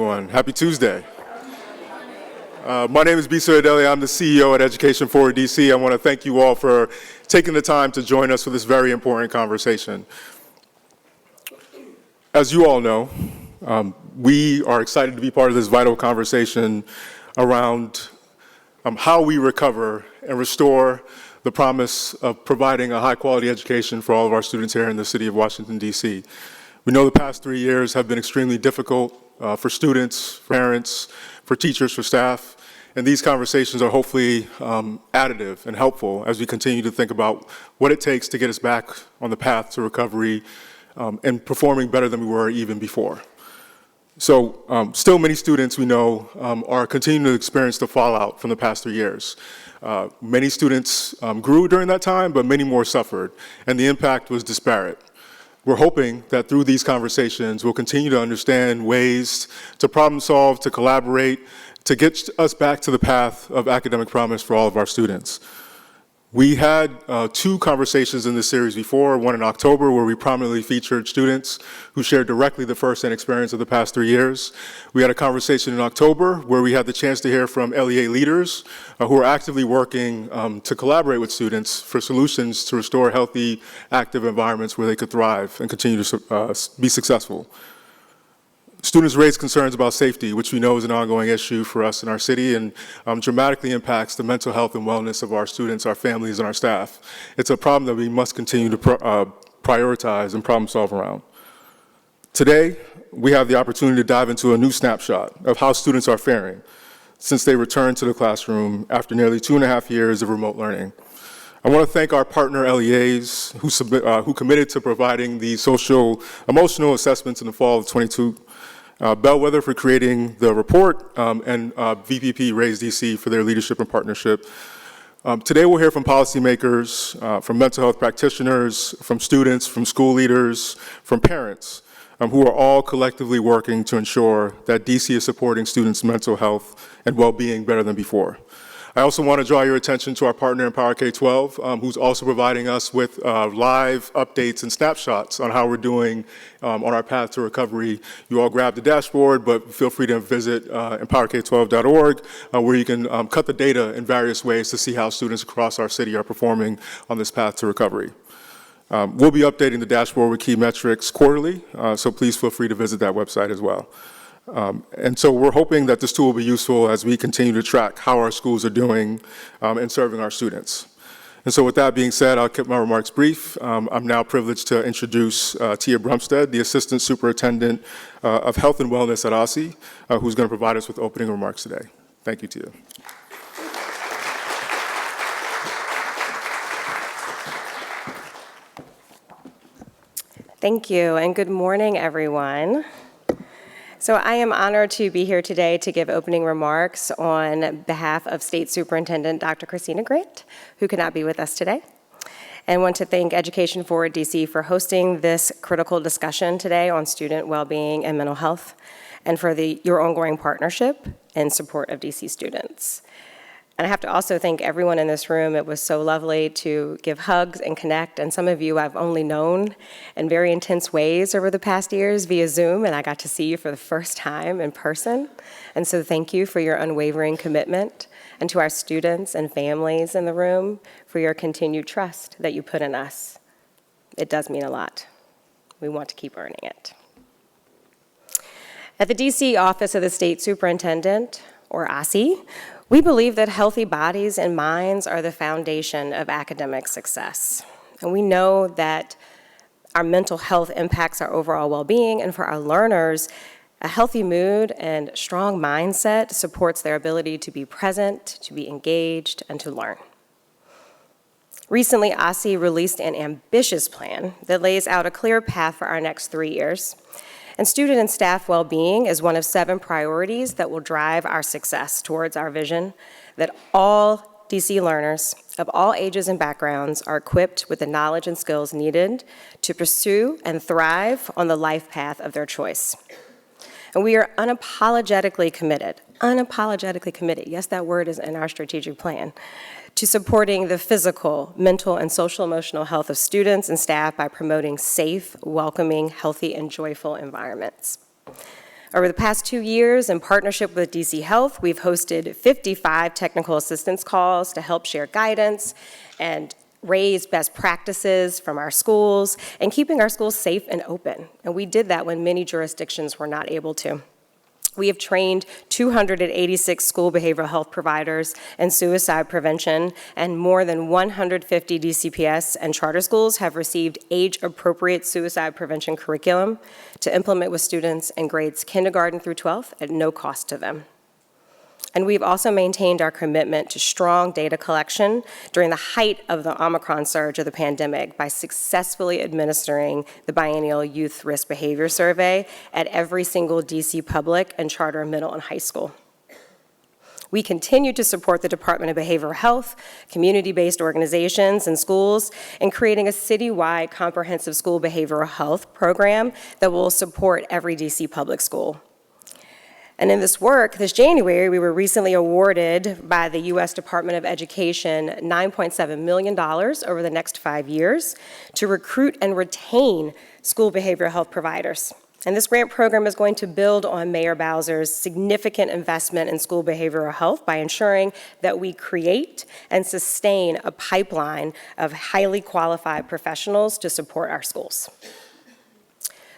Happy Tuesday. My name is Bisa Adeli. I'm the CEO at Education Forward DC. I want to thank you all for taking the time to join us for this very important conversation. As you all know, we are excited to be part of this vital conversation around how we recover and restore the promise of providing a high-quality education for all of our students here in the city of Washington, D.C. We know the past 3 years have been extremely difficult for students, for parents, for teachers, for staff, and these conversations are hopefully additive and helpful as we continue to think about what it takes to get us back on the path to recovery and performing better than we were even before. So still many students we know are continuing to experience the fallout from the past 3 years. Many students grew during that time, but many more suffered, and the impact was disparate. We're hoping that through these conversations, we'll continue to understand ways to problem solve, to collaborate, to get us back to the path of academic promise for all of our students. We had 2 conversations in this series before, one in October where we prominently featured students who shared directly the first-hand experience of the past 3 years. We had a conversation in October where we had the chance to hear from LEA leaders who are actively working to collaborate with students for solutions to restore healthy, active environments where they could thrive and continue to be successful. Students raise concerns about safety, which we know is an ongoing issue for us in our city and dramatically impacts the mental health and wellness of our students, our families, and our staff. It's a problem that we must continue to prioritize and problem solve around. Today, we have the opportunity to dive into a new snapshot of how students are faring since they returned to the classroom after nearly 2.5 years of remote learning. I want to thank our partner LEAs who committed to providing the social emotional assessments in the fall of 22, Bellwether for creating the report, and VPP+Raise DC for their leadership and partnership. Today we'll hear from policymakers, from mental health practitioners, from students, from school leaders, from parents, who are all collectively working to ensure that DC is supporting students' mental health and well-being better than before. I also want to draw your attention to our partner Empower K-12, who's also providing us with live updates and snapshots on how we're doing on our path to recovery. You all grab the dashboard, but feel free to visit empowerk12.org, where you can cut the data in various ways to see how students across our city are performing on this path to recovery. We'll be updating the dashboard with key metrics quarterly, so please feel free to visit that website as well. And so we're hoping that this tool will be useful as we continue to track how our schools are doing in serving our students. And so with that being said, I'll keep my remarks brief. I'm now privileged to introduce Tia Brumstead, the Assistant Superintendent of Health and Wellness at OSSI, who's going to provide us with opening remarks today. Thank you, Tia. Thank you, and good morning, everyone. So I am honored to be here today to give opening remarks on behalf of State Superintendent Dr. Christina Grant, who could not be with us today. And want to thank Education Forward DC for hosting this critical discussion today on student well-being and mental health, and for your ongoing partnership and support of DC students. And I have to also thank everyone in this room. It was so lovely to give hugs and connect, and some of you I've only known in very intense ways over the past years via Zoom, and I got to see you for the first time in person. And so thank you for your unwavering commitment, and to our students and families in the room for your continued trust that you put in us. It does mean a lot. We want to keep earning it. At the DC Office of the State Superintendent, or OSSI, we believe that healthy bodies and minds are the foundation of academic success. And we know that our mental health impacts our overall well-being, and for our learners, a healthy mood and strong mindset supports their ability to be present, to be engaged, and to learn. Recently, OSSI released an ambitious plan that lays out a clear path for our next 3 years. And student and staff well-being is one of 7 priorities that will drive our success towards our vision that all DC learners of all ages and backgrounds are equipped with the knowledge and skills needed to pursue and thrive on the life path of their choice. And we are unapologetically committed, yes, that word is in our strategic plan, to supporting the physical, mental, and social emotional health of students and staff by promoting safe, welcoming, healthy, and joyful environments. Over the past 2 years, in partnership with DC Health, we've hosted 55 technical assistance calls to help share guidance and raise best practices from our schools and keeping our schools safe and open. And we did that when many jurisdictions were not able to. We have trained 286 school behavioral health providers in suicide prevention, and more than 150 DCPS and charter schools have received age-appropriate suicide prevention curriculum to implement with students in grades kindergarten through 12th at no cost to them. And we've also maintained our commitment to strong data collection during the height of the Omicron surge of the pandemic by successfully administering the biennial Youth Risk Behavior Survey at every single DC public and charter middle and high school. We continue to support the Department of Behavioral Health, community-based organizations, and schools in creating a citywide comprehensive school behavioral health program that will support every DC public school. And in this work, this January, we were recently awarded by the U.S. Department of Education $9.7 million over the next 5 years to recruit and retain school behavioral health providers. And this grant program is going to build on Mayor Bowser's significant investment in school behavioral health by ensuring that we create and sustain a pipeline of highly qualified professionals to support our schools.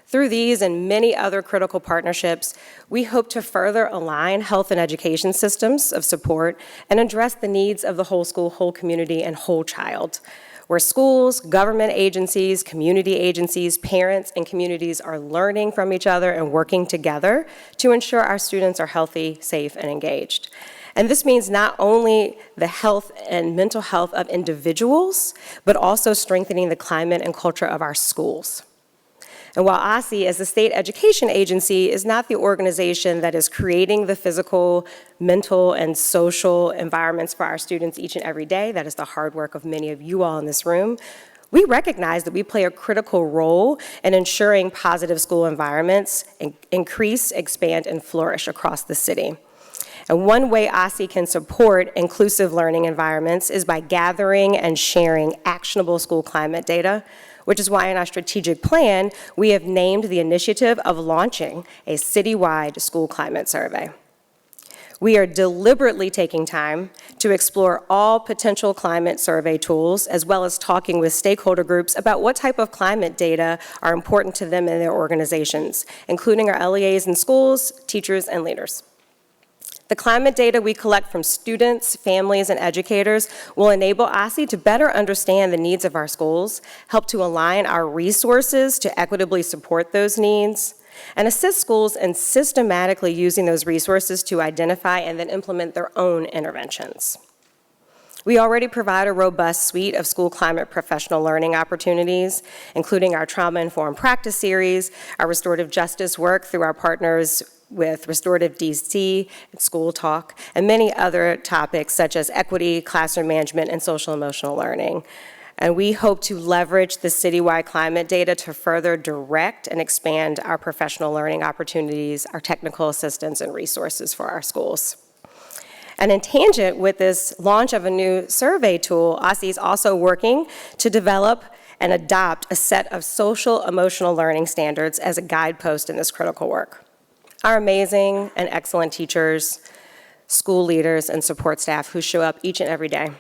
Through these and many other critical partnerships, we hope to further align health and education systems of support and address the needs of the whole school, whole community, and whole child, where schools, government agencies, community agencies, parents, and communities are learning from each other and working together to ensure our students are healthy, safe, and engaged. And this means not only the health and mental health of individuals, but also strengthening the climate and culture of our schools. And while OSSE, as the state education agency, is not the organization that is creating the physical, mental, and social environments for our students each and every day, that is the hard work of many of you all in this room, we recognize that we play a critical role in ensuring positive school environments increase, expand, and flourish across the city. And one way OSSE can support inclusive learning environments is by gathering and sharing actionable school climate data, which is why in our strategic plan, we have named the initiative of launching a citywide school climate survey. We are deliberately taking time to explore all potential climate survey tools, as well as talking with stakeholder groups about what type of climate data are important to them and their organizations, including our LEAs in schools, teachers, and leaders. The climate data we collect from students, families, and educators will enable OSSE to better understand the needs of our schools, help to align our resources to equitably support those needs, and assist schools in systematically using those resources to identify and then implement their own interventions. We already provide a robust suite of school climate professional learning opportunities, including our trauma-informed practice series, our restorative justice work through our partners with Restorative DC, School Talk, and many other topics such as equity, classroom management, and social emotional learning. And we hope to leverage the citywide climate data to further direct and expand our professional learning opportunities, our technical assistance, and resources for our schools. And in tangent with this launch of a new survey tool, OSSE is also working to develop and adopt a set of social emotional learning standards as a guidepost in this critical work. Our amazing and excellent teachers, school leaders, and support staff who show up each and every day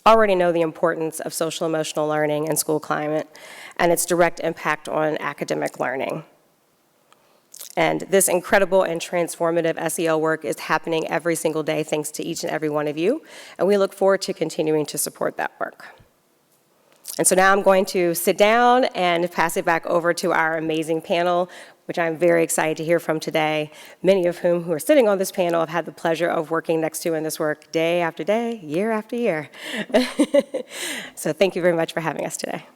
already know the importance of social emotional learning and school climate and its direct impact on academic learning. And this incredible and transformative SEL work is happening every single day thanks to each and every one of you, and we look forward to continuing to support that work. And so now I'm going to sit down and pass it back over to our amazing panel, which I'm very excited to hear from today, many of whom who are sitting on this panel have had the pleasure of working next to in this work day after day, year after year. So thank you very much for having us today.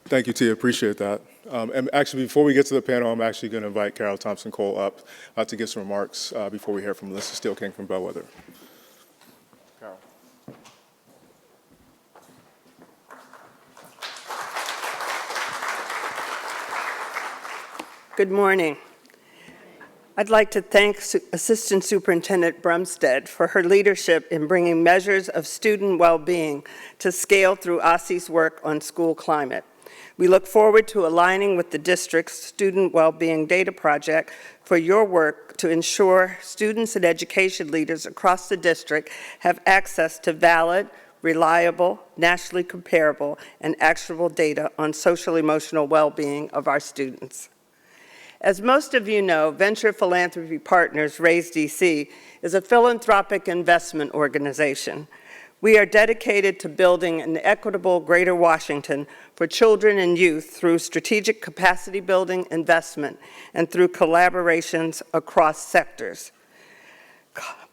Thank you, Tia. Appreciate that. And actually, before we get to the panel, I'm actually going to invite Carol Thompson-Cole up to give some remarks before we hear from Melissa Steele-King from Bellwether. Carol. Good morning. I'd like to thank Assistant Superintendent Brumstead for her leadership in bringing measures of student well-being to scale through OSSI's work on school climate. We look forward to aligning with the district's Student Wellbeing Data Project for your work to ensure students and education leaders across the district have access to valid, reliable, nationally comparable, and actionable data on social-emotional well-being of our students. As most of you know, Venture Philanthropy Partners, Raise DC, is a philanthropic investment organization. We are dedicated to building an equitable Greater Washington for children and youth through strategic capacity building investment and through collaborations across sectors.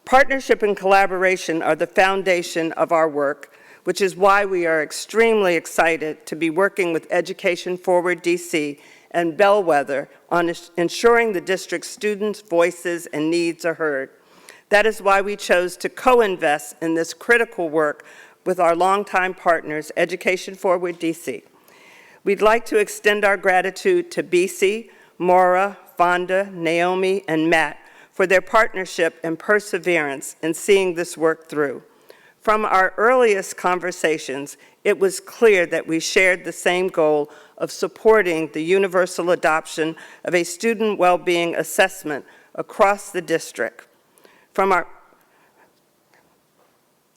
Partnership and collaboration are the foundation of our work, which is why we are extremely excited to be working with Education Forward DC and Bellwether on ensuring the district's students' voices and needs are heard. That is why we chose to co-invest in this critical work with our longtime partners, Education Forward DC. We'd like to extend our gratitude to BC, Maura, Fonda, Naomi, and Matt for their partnership and perseverance in seeing this work through. From our earliest conversations, it was clear that we shared the same goal of supporting the universal adoption of a student well-being assessment across the district,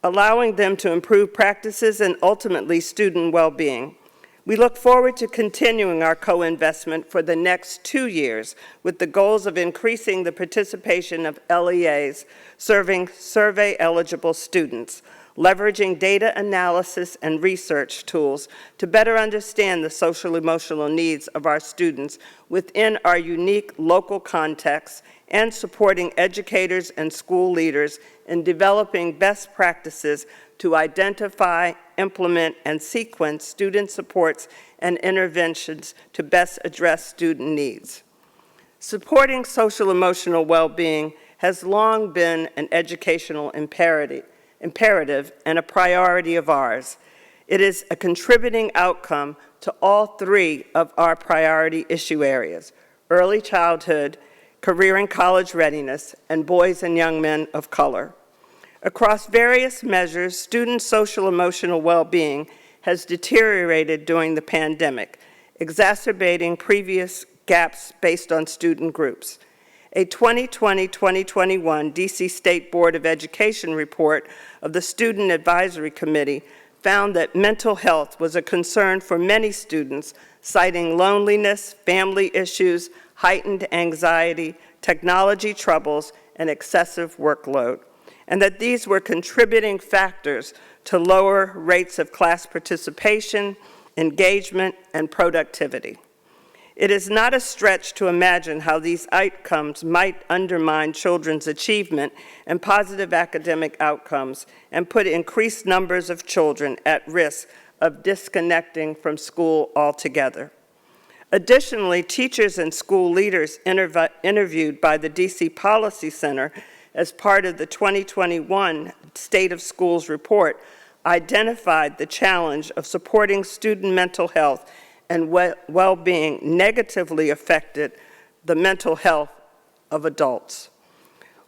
allowing them to improve practices and ultimately student well-being. We look forward to continuing our co-investment for the next 2 years with the goals of increasing the participation of LEAs serving survey-eligible students, leveraging data analysis and research tools to better understand the social-emotional needs of our students within our unique local context, and supporting educators and school leaders in developing best practices to identify, implement, and sequence student supports and interventions to best address student needs. Supporting social-emotional well-being has long been an educational imperative and a priority of ours. It is a contributing outcome to all 3 of our priority issue areas: early childhood, career and college readiness, and boys and young men of color. Across various measures, student social-emotional well-being has deteriorated during the pandemic, exacerbating previous gaps based on student groups. A 2020-2021 DC State Board of Education report of the Student Advisory Committee found that mental health was a concern for many students, citing loneliness, family issues, heightened anxiety, technology troubles, and excessive workload, and that these were contributing factors to lower rates of class participation, engagement, and productivity. It is not a stretch to imagine how these outcomes might undermine children's achievement and positive academic outcomes and put increased numbers of children at risk of disconnecting from school altogether. Additionally, teachers and school leaders interviewed by the DC Policy Center as part of the 2021 State of Schools report identified the challenge of supporting student mental health and well-being negatively affected the mental health of adults.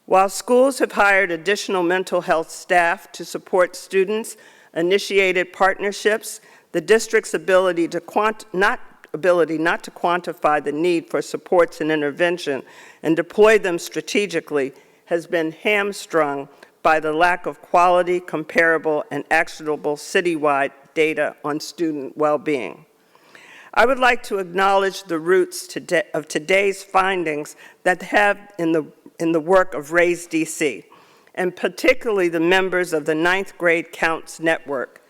While schools have hired additional mental health staff to support students, initiated partnerships, the district's ability not to quantify the need for supports and intervention and deploy them strategically has been hamstrung by the lack of quality, comparable, and actionable citywide data on student well-being. I would like to acknowledge the roots of today's findings that have in the work of Raise DC, and particularly the members of the 9th Grade Counts Network.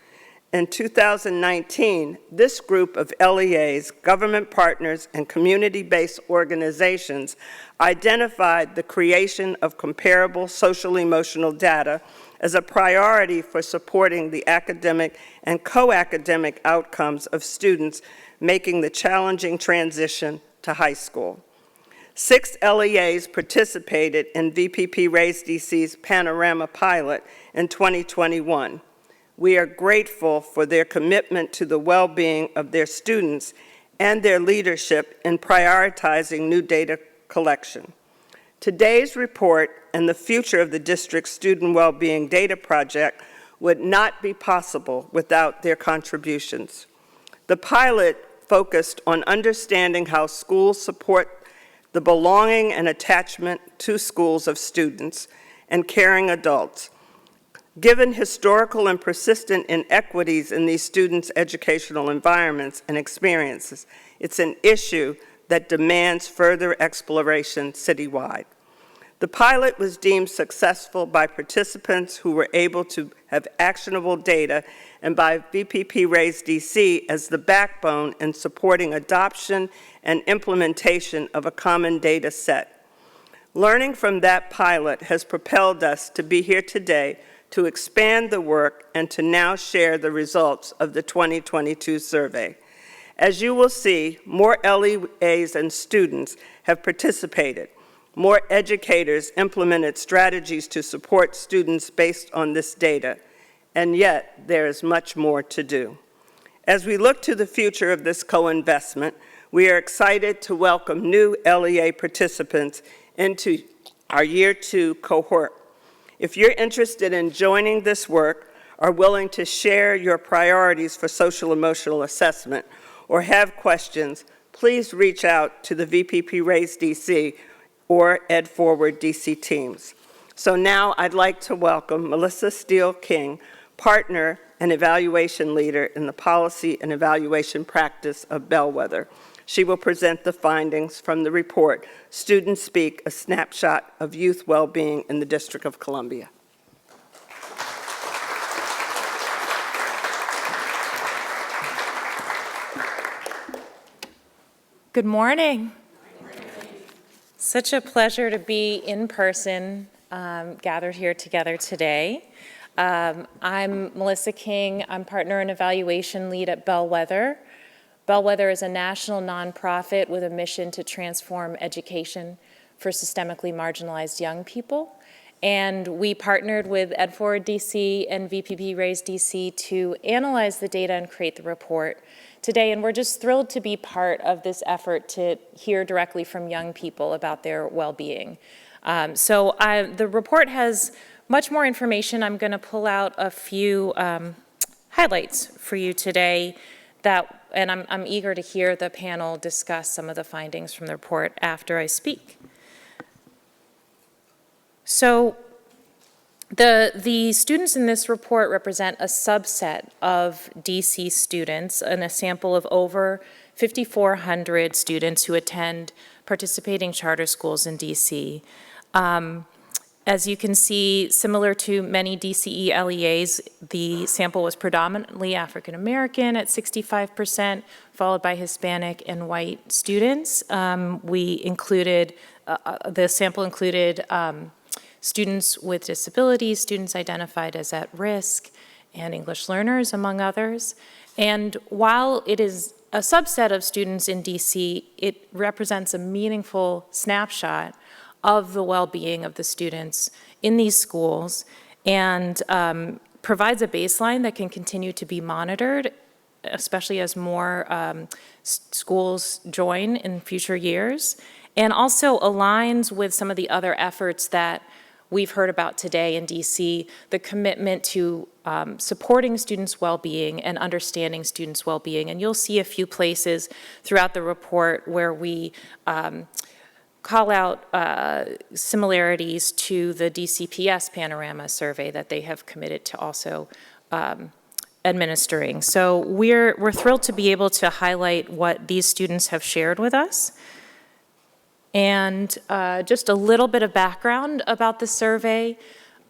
In 2019, this group of LEAs, government partners, and community-based organizations identified the creation of comparable social-emotional data as a priority for supporting the academic and co-academic outcomes of students making the challenging transition to high school. 6 LEAs participated in VPP+Raise DC's Panorama pilot in 2021. We are grateful for their commitment to the well-being of their students and their leadership in prioritizing new data collection. Today's report and the future of the district's Student Wellbeing Data Project would not be possible without their contributions. The pilot focused on understanding how schools support the belonging and attachment to schools of students and caring adults. Given historical and persistent inequities in these students' educational environments and experiences, it's an issue that demands further exploration citywide. The pilot was deemed successful by participants who were able to have actionable data and by VPP+Raise DC as the backbone in supporting adoption and implementation of a common data set. Learning from that pilot has propelled us to be here today to expand the work and to now share the results of the 2022 survey. As you will see, more LEAs and students have participated. More educators implemented strategies to support students based on this data, and yet there is much more to do. As we look to the future of this co-investment, we are excited to welcome new LEA participants into our Year 2 cohort. If you're interested in joining this work, are willing to share your priorities for social emotional assessment, or have questions, please reach out to the VPP+Raise DC or EdForward DC teams. So now I'd like to welcome Melissa Steele-King, partner and evaluation leader in the policy and evaluation practice of Bellwether. She will present the findings from the report, Students Speak, a Snapshot of Youth Wellbeing in the District of Columbia. Good morning. Such a pleasure to be in person, gathered here together today. I'm Melissa King. I'm partner and evaluation lead at Bellwether. Bellwether is a national nonprofit with a mission to transform education for systemically marginalized young people. And we partnered with EdForward DC and VPP+Raise DC to analyze the data and create the report today. And we're just thrilled to be part of this effort to hear directly from young people about their well-being. The report has much more information. I'm going to pull out a few highlights for you today, and I'm eager to hear the panel discuss some of the findings from the report after I speak. So the students in this report represent a subset of DC students in a sample of over 5,400 students who attend participating charter schools in DC. As you can see, similar to many DCE LEAs, the sample was predominantly African American at 65%, followed by Hispanic and white students. The sample included students with disabilities, students identified as at risk, and English learners, among others. And while it is a subset of students in DC, it represents a meaningful snapshot of the well-being of the students in these schools and provides a baseline that can continue to be monitored, especially as more schools join in future years, and also aligns with some of the other efforts that we've heard about today in DC, the commitment to supporting students' well-being and understanding students' well-being. And you'll see a few places throughout the report where we call out similarities to the DCPS Panorama survey that they have committed to also administering. So we're thrilled to be able to highlight what these students have shared with us. And just a little bit of background about the survey.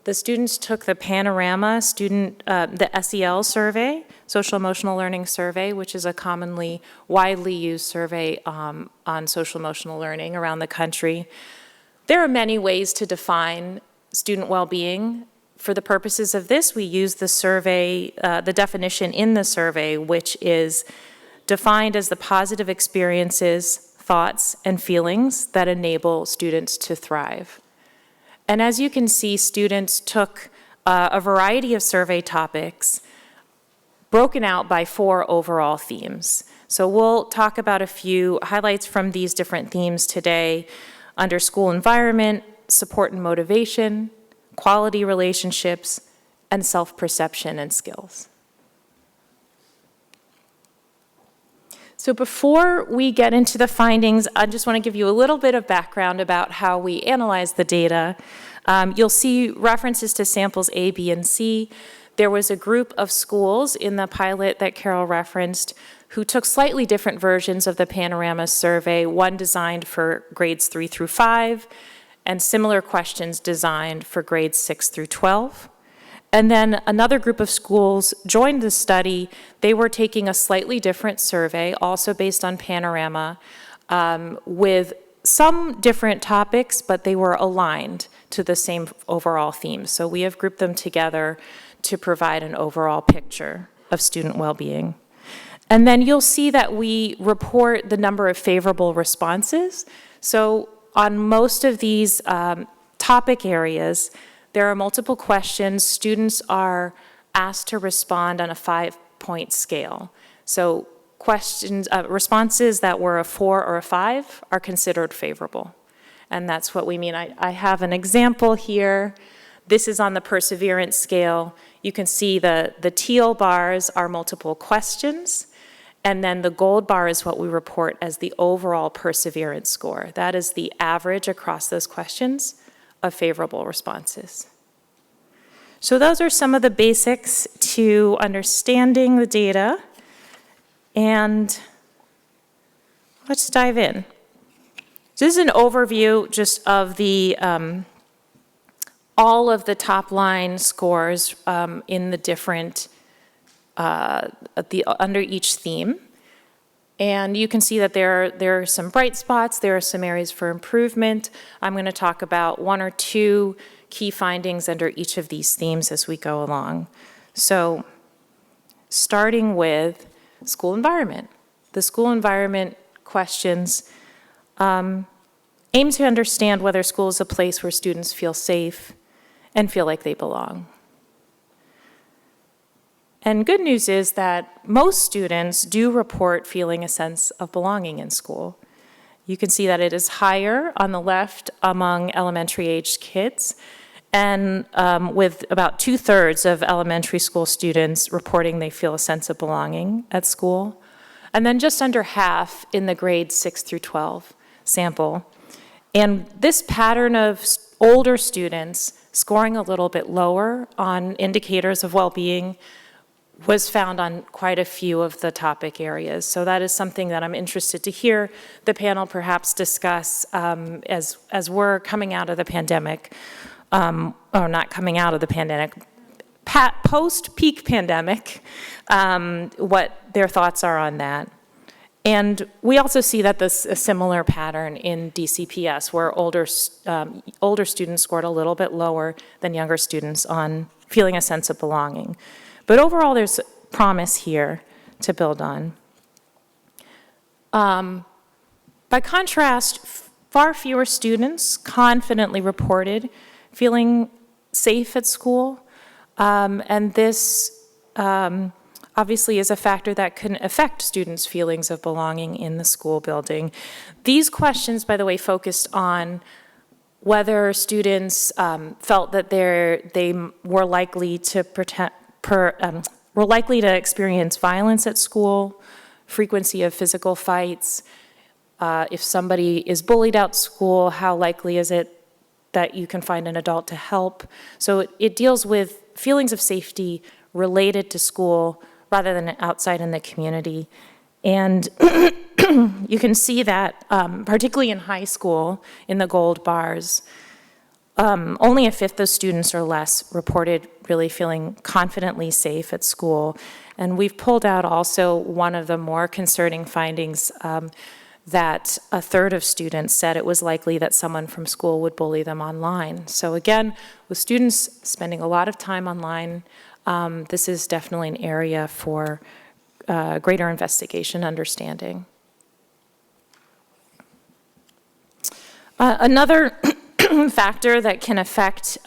The students took the Panorama the SEL survey, Social Emotional Learning Survey, which is a commonly, widely used survey on social emotional learning around the country. There are many ways to define student well-being. For the purposes of this, we use the survey, the definition in the survey, which is defined as the positive experiences, thoughts, and feelings that enable students to thrive. And as you can see, students took a variety of survey topics broken out by 4 overall themes. So we'll talk about a few highlights from these different themes today. Under school environment, support and motivation, quality relationships, and self-perception and skills. So before we get into the findings, I just want to give you a little bit of background about how we analyze the data. You'll see references to samples A, B, and C. There was a group of schools in the pilot that Carol referenced who took slightly different versions of the Panorama survey, one designed for grades 3 through 5, and similar questions designed for grades 6 through 12. And then another group of schools joined the study. They were taking a slightly different survey, also based on Panorama, with some different topics, but they were aligned to the same overall theme. So we have grouped them together to provide an overall picture of student well-being. And then you'll see that we report the number of favorable responses. So on most of these topic areas, there are multiple questions. Students are asked to respond on a 5-point scale. So responses that were a 4 or a 5 are considered favorable. And that's what we mean. I have an example here. This is on the perseverance scale. You can see the teal bars are multiple questions, and then the gold bar is what we report as the overall perseverance score. That is the average across those questions of favorable responses. So those are some of the basics to understanding the data, and let's dive in. This is an overview just of the all of the top line scores in the different under each theme. And you can see that there are some bright spots, there are some areas for improvement. I'm going to talk about 1 or 2 key findings under each of these themes as we go along. So, starting with school environment. The school environment questions aim to understand whether school is a place where students feel safe and feel like they belong. And good news is that most students do report feeling a sense of belonging in school. You can see that it is higher on the left among elementary-aged kids, and with about 2/3 of elementary school students reporting they feel a sense of belonging at school, and then just under half in the grades 6 through 12 sample. And this pattern of older students scoring a little bit lower on indicators of well-being was found on quite a few of the topic areas. So that is something that I'm interested to hear the panel perhaps discuss as we're coming out of the pandemic, or not coming out of the pandemic, post-peak pandemic, what their thoughts are on that. And we also see that this a similar pattern in DCPS, where older students scored a little bit lower than younger students on feeling a sense of belonging. But overall, there's promise here to build on. By contrast, far fewer students confidently reported feeling safe at school, and this obviously is a factor that can affect students' feelings of belonging in the school building. These questions, by the way, focused on whether students felt that they were likely to were likely to experience violence at school, frequency of physical fights. If somebody is bullied at school, how likely is it that you can find an adult to help? So it deals with feelings of safety related to school rather than outside in the community. And you can see that, particularly in high school, in the gold bars, only 1/5 of students or less reported really feeling confidently safe at school. And we've pulled out also one of the more concerning findings, that 1/3 of students said it was likely that someone from school would bully them online. So again, with students spending a lot of time online, this is definitely an area for greater investigation, understanding. Another factor that can affect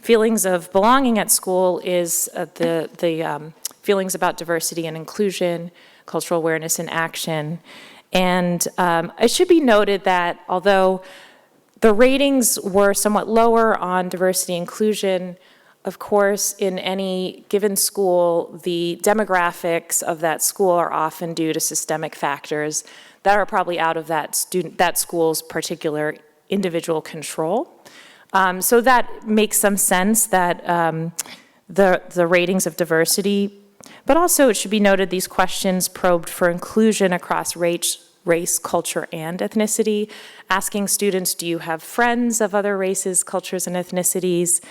feelings of belonging at school is the feelings about diversity and inclusion, cultural awareness and action. And it should be noted that although the ratings were somewhat lower on diversity inclusion, of course, in any given school, the demographics of that school are often due to systemic factors that are probably out of that school's particular individual control. So that makes some sense that the ratings of diversity, but also it should be noted these questions probed for inclusion across race, culture, and ethnicity, asking students, do you have friends of other races, cultures, and ethnicities?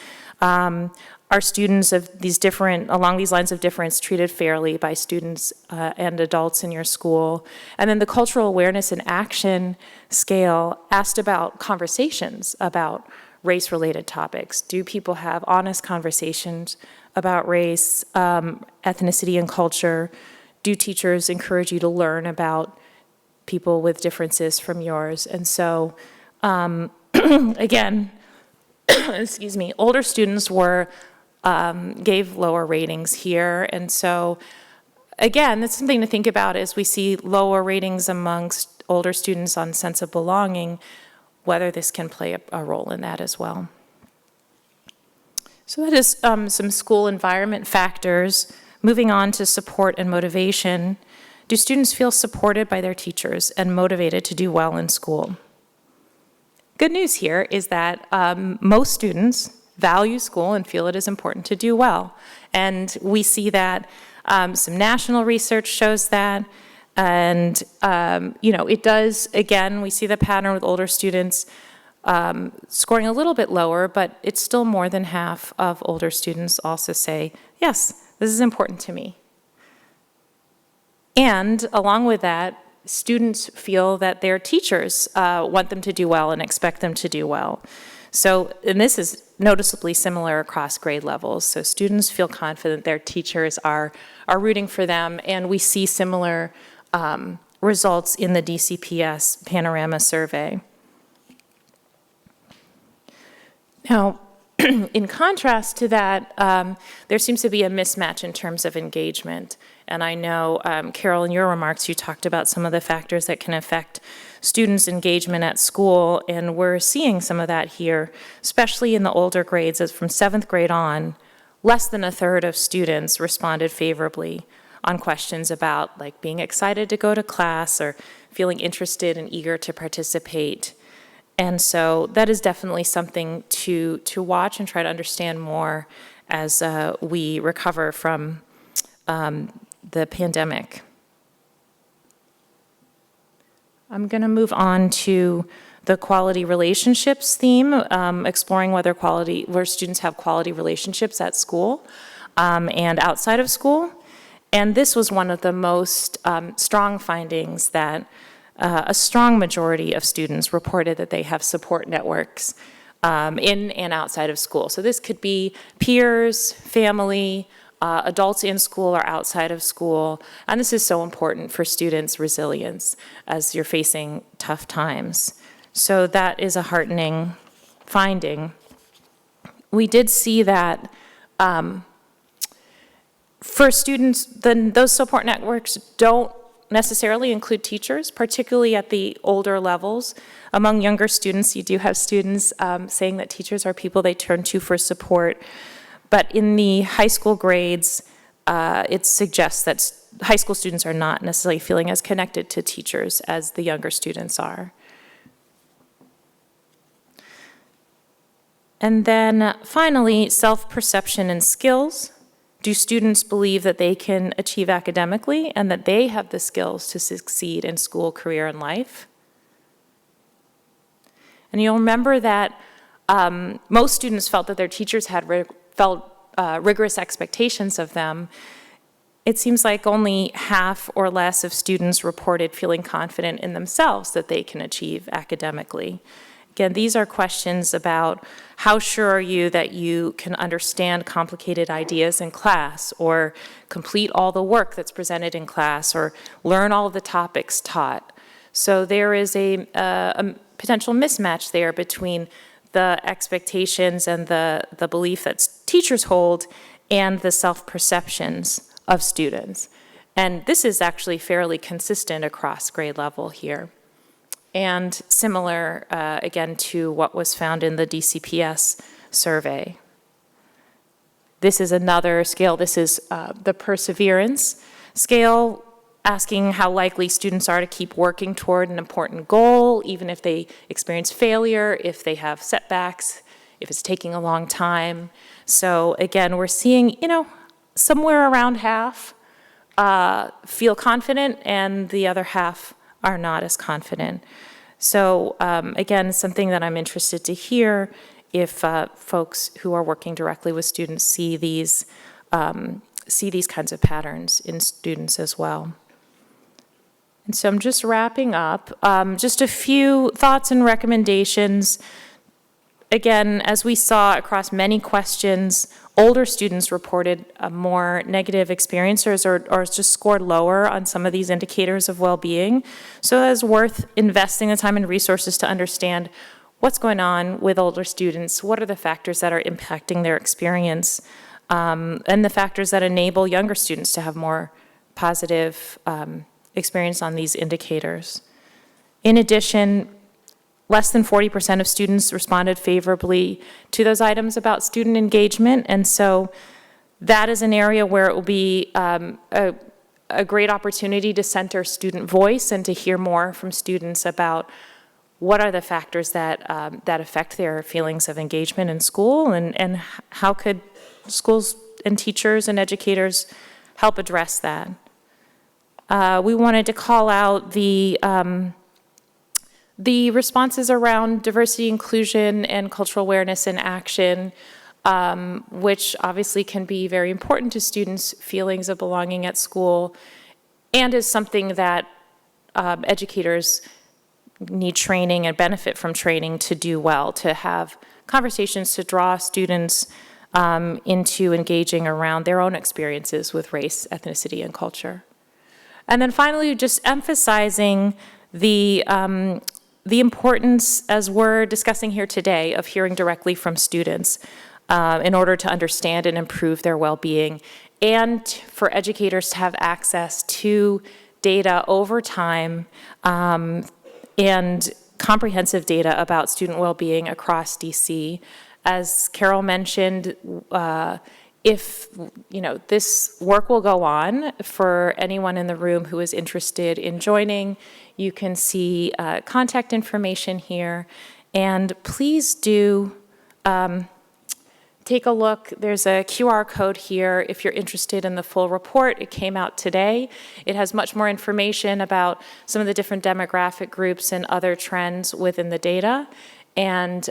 Are students of these along these lines of difference treated fairly by students and adults in your school? And then the cultural awareness and action scale asked about conversations about race-related topics. Do people have honest conversations about race, ethnicity, and culture? Do teachers encourage you to learn about people with differences from yours? And so, again, excuse me, older students gave lower ratings here. And so, again, that's something to think about as we see lower ratings amongst older students on sense of belonging, whether this can play a role in that as well. So that is some school environment factors. Moving on to support and motivation. Do students feel supported by their teachers and motivated to do well in school? Good news here is that most students value school and feel it is important to do well. And we see that some national research shows that. And, it does, again, we see the pattern with older students scoring a little bit lower, but it's still more than half of older students also say, yes, this is important to me. And along with that, students feel that their teachers want them to do well and expect them to do well. So, and this is noticeably similar across grade levels. So students feel confident their teachers are rooting for them, and we see similar results in the DCPS Panorama survey. Now, in contrast to that, there seems to be a mismatch in terms of engagement. And I know, Carol, in your remarks, you talked about some of the factors that can affect students' engagement at school, and we're seeing some of that here, especially in the older grades. As from 7th grade on, less than a third of students responded favorably on questions about like being excited to go to class or feeling interested and eager to participate. And so that is definitely something to watch and try to understand more as we recover from the pandemic. I'm going to move on to the quality relationships theme, exploring where students have quality relationships at school and outside of school. And this was one of the most strong findings, that a strong majority of students reported that they have support networks in and outside of school. So this could be peers, family, adults in school or outside of school. And this is so important for students' resilience as you're facing tough times. So that is a heartening finding. We did see that for students, those support networks don't necessarily include teachers, particularly at the older levels. Among younger students, you do have students saying that teachers are people they turn to for support. But in the high school grades, it suggests that high school students are not necessarily feeling as connected to teachers as the younger students are. And then finally, self-perception and skills. Do students believe that they can achieve academically and that they have the skills to succeed in school, career, and life? And you'll remember that most students felt that their teachers had rigorous expectations of them. It seems like only half or less of students reported feeling confident in themselves that they can achieve academically. Again, these are questions about how sure are you that you can understand complicated ideas in class, or complete all the work that's presented in class, or learn all of the topics taught. So there is a potential mismatch there between the expectations and the belief that teachers hold and the self-perceptions of students. And this is actually fairly consistent across grade level here. And similar, again, to what was found in the DCPS survey. This is another scale. This is the perseverance scale, asking how likely students are to keep working toward an important goal, even if they experience failure, if they have setbacks, if it's taking a long time. So again, we're seeing, somewhere around half feel confident, and the other half are not as confident. So again, something that I'm interested to hear if folks who are working directly with students see these kinds of patterns in students as well. And so I'm just wrapping up. Just a few thoughts and recommendations. Again, as we saw across many questions, older students reported a more negative experiences or just scored lower on some of these indicators of well-being. So it's worth investing the time and resources to understand what's going on with older students, what are the factors that are impacting their experience, and the factors that enable younger students to have more positive experience on these indicators. In addition, less than 40% of students responded favorably to those items about student engagement, and so that is an area where it will be a great opportunity to center student voice and to hear more from students about what are the factors that affect their feelings of engagement in school, and how could schools and teachers and educators help address that. We wanted to call out the responses around diversity, inclusion, and cultural awareness in action, which obviously can be very important to students' feelings of belonging at school, and is something that educators need training and benefit from training to do well, to have conversations to draw students into engaging around their own experiences with race, ethnicity, and culture. And then finally, just emphasizing the importance, as we're discussing here today, of hearing directly from students in order to understand and improve their well-being, and for educators to have access to data over time and comprehensive data about student well-being across DC. As Carol mentioned, if this work will go on, for anyone in the room who is interested in joining, you can see contact information here, and please do take a look. There's a QR code here if you're interested in the full report. It came out today. It has much more information about some of the different demographic groups and other trends within the data, and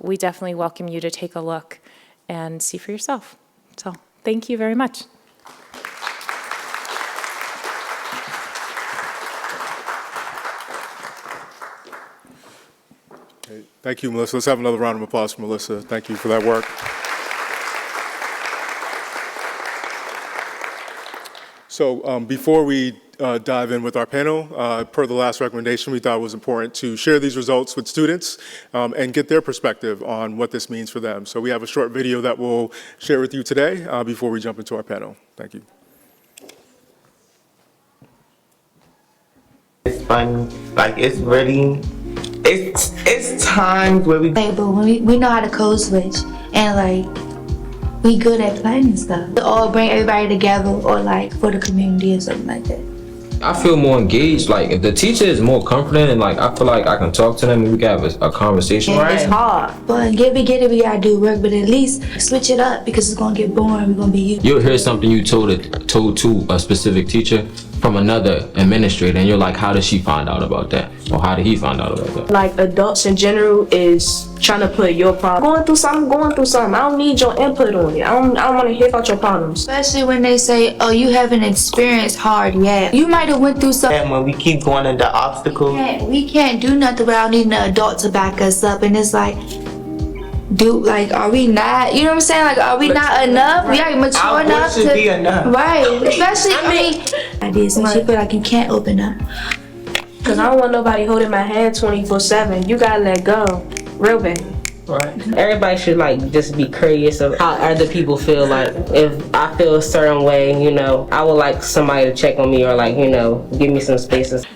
we definitely welcome you to take a look and see for yourself. So thank you very much. Okay, thank you, Melissa. Let's have another round of applause for Melissa. Thank you for that work. So before we dive in with our panel, per the last recommendation, we thought it was important to share these results with students and get their perspective on what this means for them. So we have a short video that we'll share with you today before we jump into our panel. Thank you. It's fun, like it's really, it's times where we. Like, but when we know how to code switch, and like we good at planning stuff, to all bring everybody together, or like for the community or something like that. I feel more engaged. Like if the teacher is more confident and like I feel like I can talk to them and we can have a conversation. And it's hard, but we get it, we gotta do work, but at least switch it up because it's gonna get boring. We're gonna be used. You'll hear something you told to a specific teacher from another administrator, and you're like, how did she find out about that? Or how did he find out about that? Like adults in general is trying to put your problem. Going through something. I don't need your input on it. I don't want to hear about your problems. Especially when they say, oh, you haven't experienced hard yet. You might have went through something. And when we keep going into obstacles. We can't do nothing without needing an adult to back us up, and it's like, are we not, you know what I'm saying? Like, are we not enough? We are mature enough to be enough. Right, especially, I mean, ideas, and she feel like you can't open up. Cause I don't want nobody holding my hand 24/7. You gotta let go, real bad. Right. Everybody should like just be curious of how other people feel. Like if I feel a certain way, you know, I would like somebody to check on me or like, you know, give me some spaces.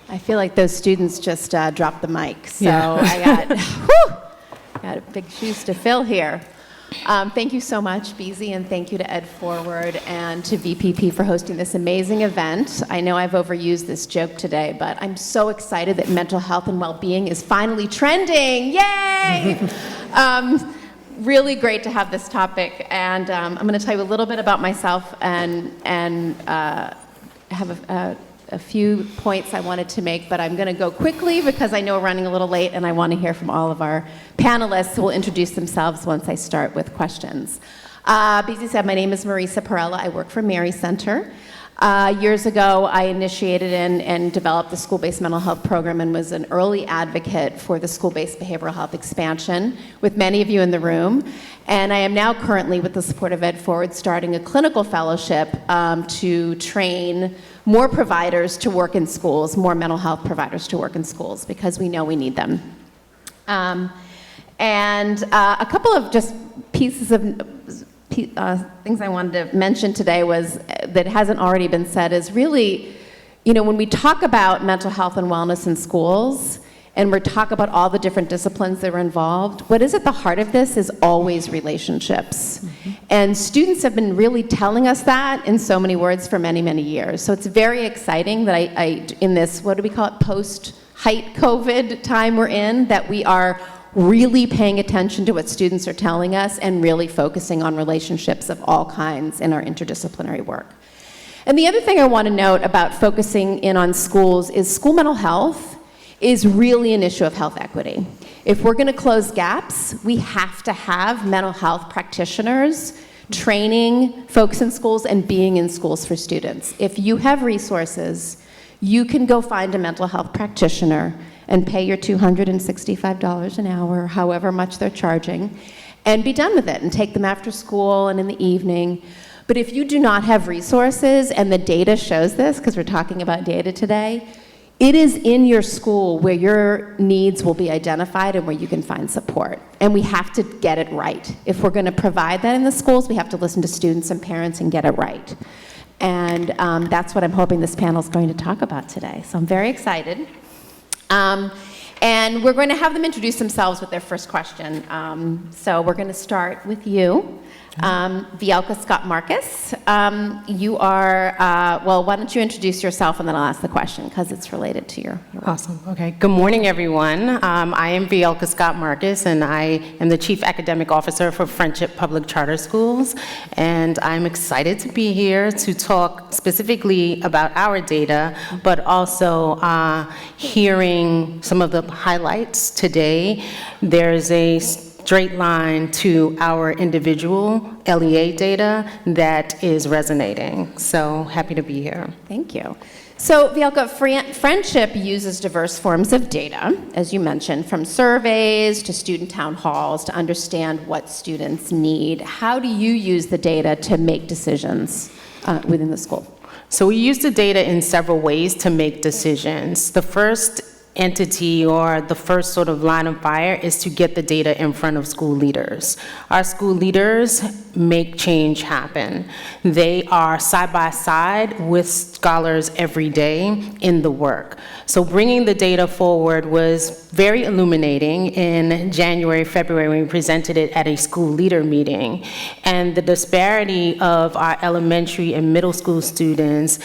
I feel like those students just dropped the mic, so Yeah. I got big shoes to fill here. Thank you so much, Beezy, and thank you to Ed Forward and to VPP for hosting this amazing event. I know I've overused this joke today, but I'm so excited that mental health and well-being is finally trending. Yay! Really great to have this topic, and I'm going to tell you a little bit about myself and have a few points I wanted to make, but I'm going to go quickly because I know we're running a little late and I want to hear from all of our panelists who will introduce themselves once I start with questions. Beezy said, my name is Marisa Perella. I work for Mary Center. Years ago, I initiated and developed the school-based mental health program and was an early advocate for the school-based behavioral health expansion with many of you in the room. And I am now currently, with the support of Ed Forward, starting a clinical fellowship to train more providers to work in schools, more mental health providers to work in schools, because we know we need them. And a couple of just pieces of things I wanted to mention today was, that hasn't already been said, is really, you know, when we talk about mental health and wellness in schools, and we talk about all the different disciplines that are involved, what is at the heart of this is always relationships. Mm-hmm. And students have been really telling us that in so many words for many, many years. So it's very exciting that I in this, what do we call it, post-height COVID time we're in, that we are really paying attention to what students are telling us and really focusing on relationships of all kinds in our interdisciplinary work. And the other thing I want to note about focusing in on schools is school mental health is really an issue of health equity. If we're going to close gaps, we have to have mental health practitioners training folks in schools and being in schools for students. If you have resources, you can go find a mental health practitioner and pay your $265 an hour, however much they're charging, and be done with it, and take them after school and in the evening. But if you do not have resources, and the data shows this, because we're talking about data today, it is in your school where your needs will be identified and where you can find support. And we have to get it right. If we're going to provide that in the schools, we have to listen to students and parents and get it right. And that's what I'm hoping this panel is going to talk about today. So I'm very excited. And we're going to have them introduce themselves with their first question. So we're going to start with you. Vielka Scott Marcus, you are, well, why don't you introduce yourself and then I'll ask the question because it's related to your work. Awesome. Okay. Good morning, everyone. I am Vielka Scott Marcus, and I am the Chief Academic Officer for Friendship Public Charter Schools. And I'm excited to be here to talk specifically about our data, but also hearing some of the highlights today. There's a straight line to our individual LEA data that is resonating. So happy to be here. Thank you. So Vielka, Friendship uses diverse forms of data, as you mentioned, from surveys to student town halls to understand what students need. How do you use the data to make decisions within the school? So we use the data in several ways to make decisions. The first entity or the first sort of line of fire is to get the data in front of school leaders. Our school leaders make change happen. They are side by side with scholars every day in the work. So bringing the data forward was very illuminating in January, February, when we presented it at a school leader meeting. And the disparity of our elementary and middle school students'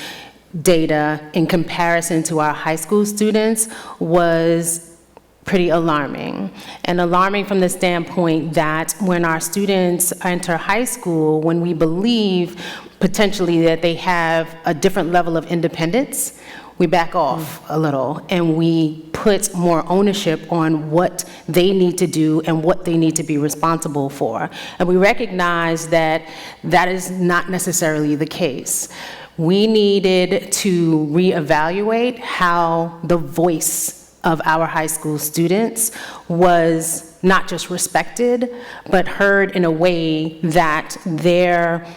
data in comparison to our high school students was pretty alarming. And alarming from the standpoint that when our students enter high school, when we believe potentially that they have a different level of independence, we back off a little and we put more ownership on what they need to do and what they need to be responsible for. And we recognize that that is not necessarily the case. We needed to reevaluate how the voice of our high school students was not just respected, but heard in a way that their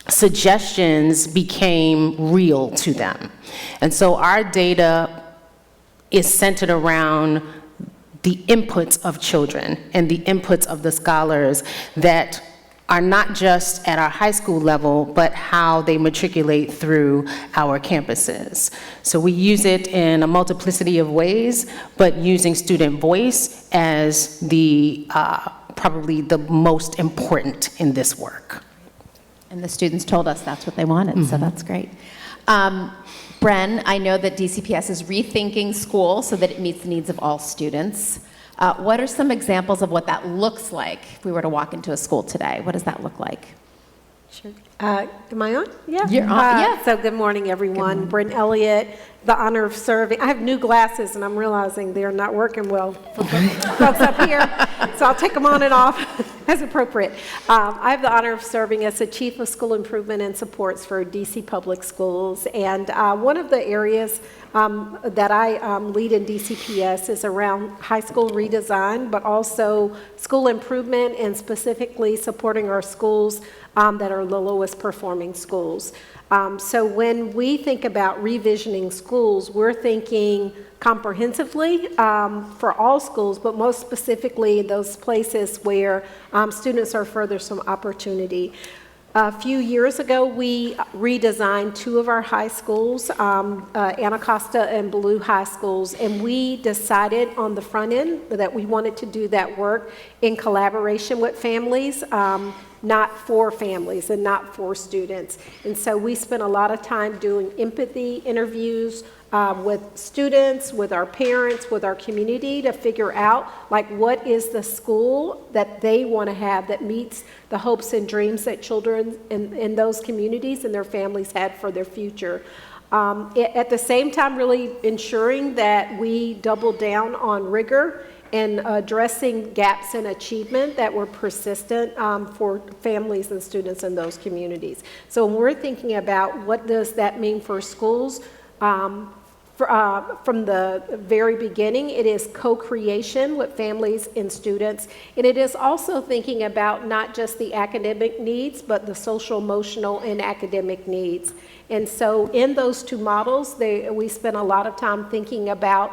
suggestions became real to them. And so our data is centered around the inputs of children and the inputs of the scholars that are not just at our high school level, but how they matriculate through our campuses. So we use it in a multiplicity of ways, but using student voice as the probably the most important in this work. And the students told us that's what they wanted, so that's great. Bren, I know that DCPS is rethinking school so that it meets the needs of all students. What are some examples of what that looks like if we were to walk into a school today? What does that look like? Sure. Am I on? Yeah. You're on, yeah. So good morning, everyone. Bryn Elliott, the honor of serving. I have new glasses, and I'm realizing they're not working well for folks up here, so I'll take them on and off as appropriate. I have the honor of serving as the Chief of School Improvement and Supports for DC Public Schools, and one of the areas that I lead in DCPS is around high school redesign, but also school improvement and specifically supporting our schools that are the lowest performing schools. So when we think about revisioning schools, we're thinking comprehensively for all schools, but most specifically those places where students are furthest from opportunity. A few years ago, we redesigned two of our high schools, Anacostia and Blue High Schools, and we decided on the front end that we wanted to do that work in collaboration with families, not for families and not for students. And so we spent a lot of time doing empathy interviews with students, with our parents, with our community to figure out like what is the school that they want to have that meets the hopes and dreams that children in those communities and their families had for their future. At the same time, really ensuring that we double down on rigor and addressing gaps in achievement that were persistent for families and students in those communities. So when we're thinking about what does that mean for schools, from the very beginning, it is co-creation with families and students, and it is also thinking about not just the academic needs, but the social, emotional, and academic needs. And so in those two models, we spent a lot of time thinking about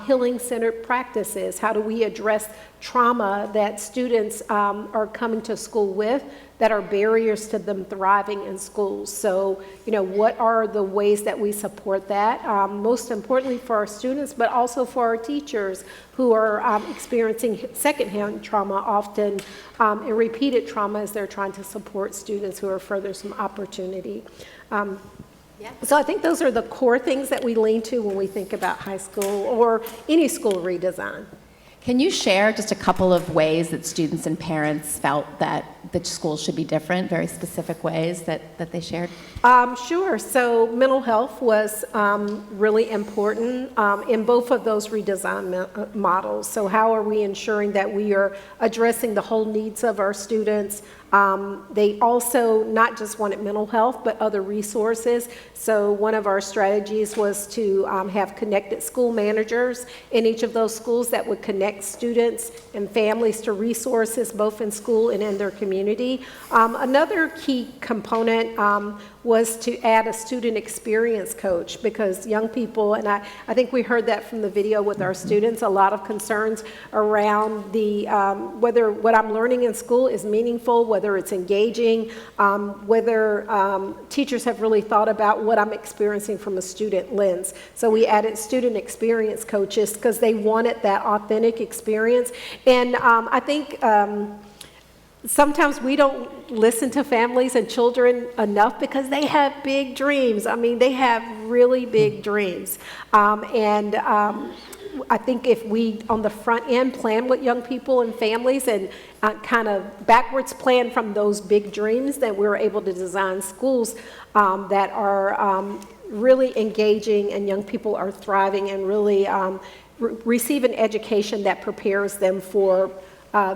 healing-centered practices. How do we address trauma that students are coming to school with that are barriers to them thriving in schools? So, you know, what are the ways that we support that? Most importantly for our students, but also for our teachers who are experiencing secondhand trauma often and repeated trauma as they're trying to support students who are furthest from opportunity. So I think those are the core things that we lean to when we think about high school or any school redesign. Can you share just a couple of ways that students and parents felt that the schools should be different, very specific ways that they shared? Sure. So mental health was really important in both of those redesign models. So how are we ensuring that we are addressing the whole needs of our students? They also not just wanted mental health, but other resources. So one of our strategies was to have connected school managers in each of those schools that would connect students and families to resources both in school and in their community. Another key component was to add a student experience coach, because young people, and I think we heard that from the video with our students, a lot of concerns around the whether what I'm learning in school is meaningful, whether it's engaging, whether teachers have really thought about what I'm experiencing from a student lens. So we added student experience coaches because they wanted that authentic experience. And I think sometimes we don't listen to families and children enough because they have big dreams. I mean, they have really big dreams. I think if we, on the front end, plan with young people and families and kind of backwards plan from those big dreams, then we're able to design schools that are really engaging and young people are thriving and really receive an education that prepares them for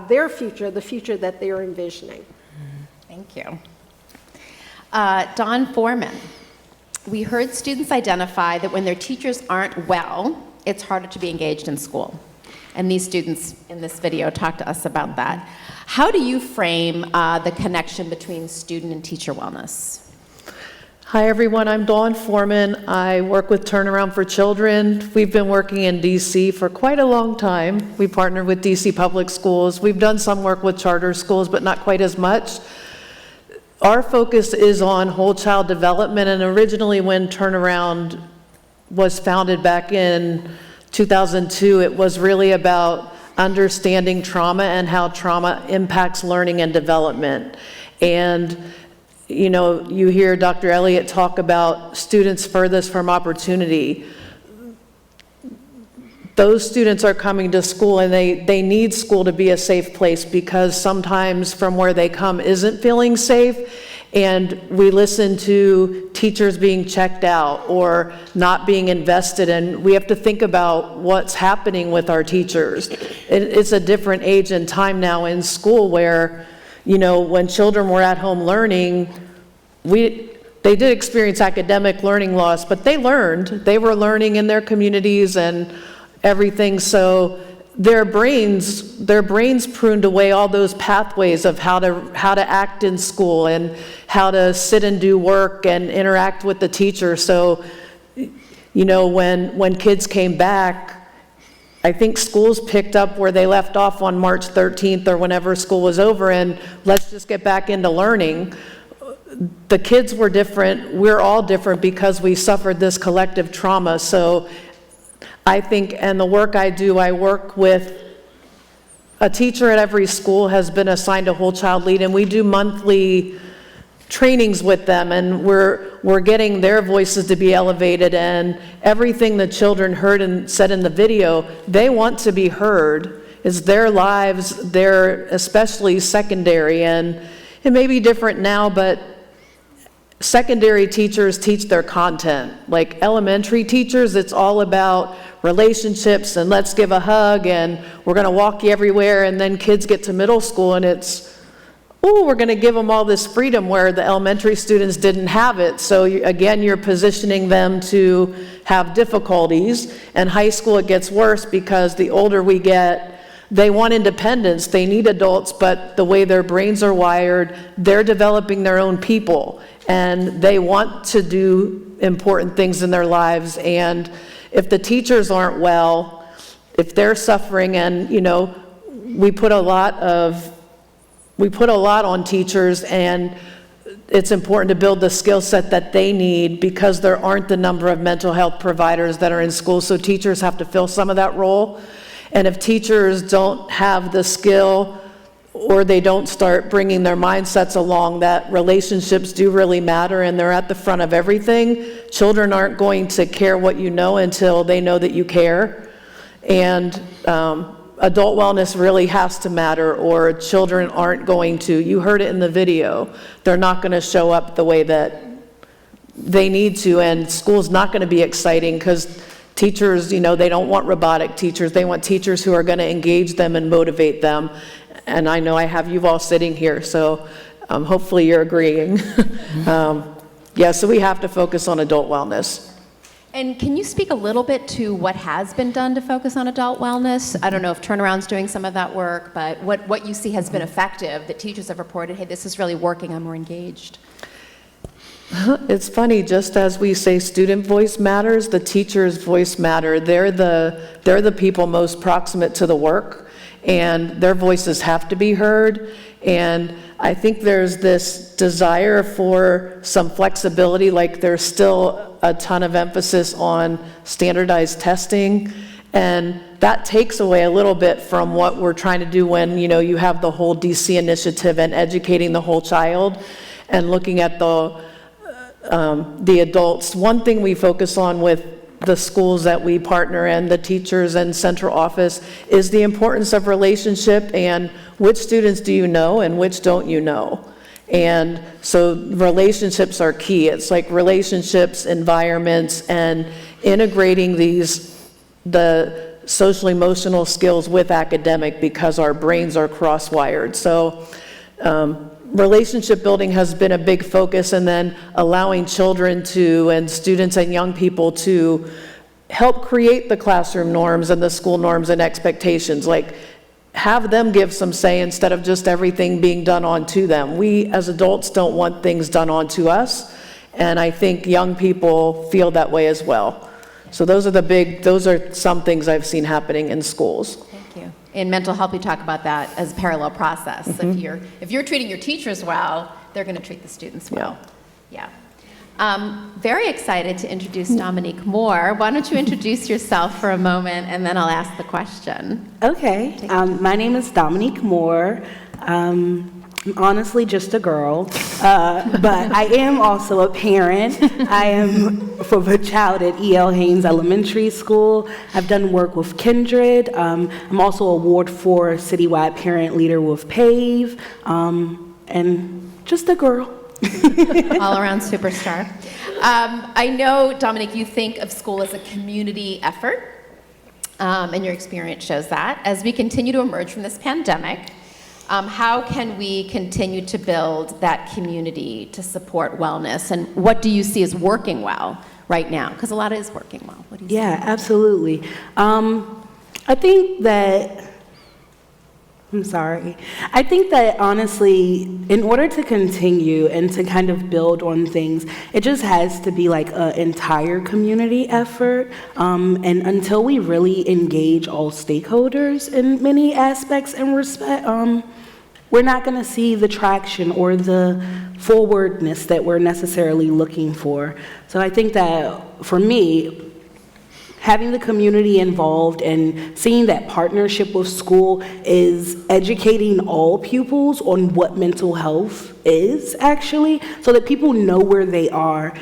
their future, the future that they're envisioning. Thank you. Dawn Foreman, we heard students identify that when their teachers aren't well, it's harder to be engaged in school. And these students in this video talked to us about that. How do you frame the connection between student and teacher wellness? Hi everyone, I'm Dawn Foreman. I work with Turnaround for Children. We've been working in DC for quite a long time. We partner with DC Public Schools. We've done some work with charter schools, but not quite as much. Our focus is on whole child development, and originally when Turnaround was founded back in 2002, it was really about understanding trauma and how trauma impacts learning and development. And you know, you hear Dr. Elliott talk about students furthest from opportunity. Those students are coming to school and they need school to be a safe place, because sometimes from where they come isn't feeling safe, and we listen to teachers being checked out or not being invested, and we have to think about what's happening with our teachers. It's a different age and time now in school where, you know, when children were at home learning, they did experience academic learning loss, but they learned. They were learning in their communities and everything, so their brains pruned away all those pathways of how to act in school and how to sit and do work and interact with the teacher. So, you know, when kids came back, I think schools picked up where they left off on March 13th or whenever school was over, and let's just get back into learning. The kids were different. We're all different because we suffered this collective trauma. So I think, and the work I do, I work with a teacher at every school has been assigned a whole child lead, and we do monthly trainings with them, and we're getting their voices to be elevated, and everything the children heard and said in the video, they want to be heard. It's their lives, they're especially secondary, and it may be different now, but secondary teachers teach their content. Like elementary teachers, it's all about relationships and let's give a hug and we're gonna walk you everywhere, and then kids get to middle school and it's, oh, we're gonna give them all this freedom where the elementary students didn't have it. So again, you're positioning them to have difficulties. And high school, it gets worse because the older we get, they want independence, they need adults, but the way their brains are wired, they're developing their own people and they want to do important things in their lives. And if the teachers aren't well, if they're suffering, and you know, we put a lot on teachers, and it's important to build the skill set that they need because there aren't the number of mental health providers that are in schools, so teachers have to fill some of that role. And if teachers don't have the skill or they don't start bringing their mindsets along that relationships do really matter and they're at the front of everything, children aren't going to care what you know until they know that you care. And adult wellness really has to matter, or children aren't going to, you heard it in the video, they're not going to show up the way that they need to, and school's not going to be exciting because teachers, you know, they don't want robotic teachers. They want teachers who are going to engage them and motivate them. And I know I have you all sitting here, so hopefully you're agreeing. Yeah, so we have to focus on adult wellness. And can you speak a little bit to what has been done to focus on adult wellness? I don't know if Turnaround's doing some of that work, but what you see has been effective, that teachers have reported, hey, this is really working, I'm more engaged. It's funny, just as we say student voice matters, the teacher's voice matter. They're the people most proximate to the work, and their voices have to be heard. And I think there's this desire for some flexibility, like there's still a ton of emphasis on standardized testing, and that takes away a little bit from what we're trying to do when, you know, you have the whole DC initiative and educating the whole child and looking at the adults. One thing we focus on with the schools that we partner and the teachers and central office is the importance of relationship and which students do you know and which don't you know. And so relationships are key. It's like relationships, environments, and integrating the social emotional skills with academic, because our brains are cross-wired. So relationship building has been a big focus, and then allowing children to, and students and young people to help create the classroom norms and the school norms and expectations. Like, have them give some say instead of just everything being done onto them. We as adults don't want things done onto us, and I think young people feel that way as well. So those are some things I've seen happening in schools. Thank you. In mental health, we talk about that as a parallel process. If you're treating your teachers well, they're going to treat the students well. Yeah. Very excited to introduce Dominique Moore. Why don't you introduce yourself for a moment, and then I'll ask the question. Okay. My name is Dominique Moore. I'm honestly just a girl, but I am also a parent. I am from a child at E.L. Haynes Elementary School. I've done work with Kindred. I'm also award for citywide parent leader with PAVE, and just a girl. All-around superstar. I know, Dominique, you think of school as a community effort, and your experience shows that. As we continue to emerge from this pandemic, how can we continue to build that community to support wellness, and what do you see as working well right now? Because a lot is working well. What do you see? Yeah, absolutely. I think that honestly, in order to continue and to kind of build on things, it just has to be like an entire community effort. And until we really engage all stakeholders in many aspects and respect, we're not going to see the traction or the forwardness that we're necessarily looking for. So I think that for me, having the community involved and seeing that partnership with school is educating all pupils on what mental health is actually, so that people know where they are.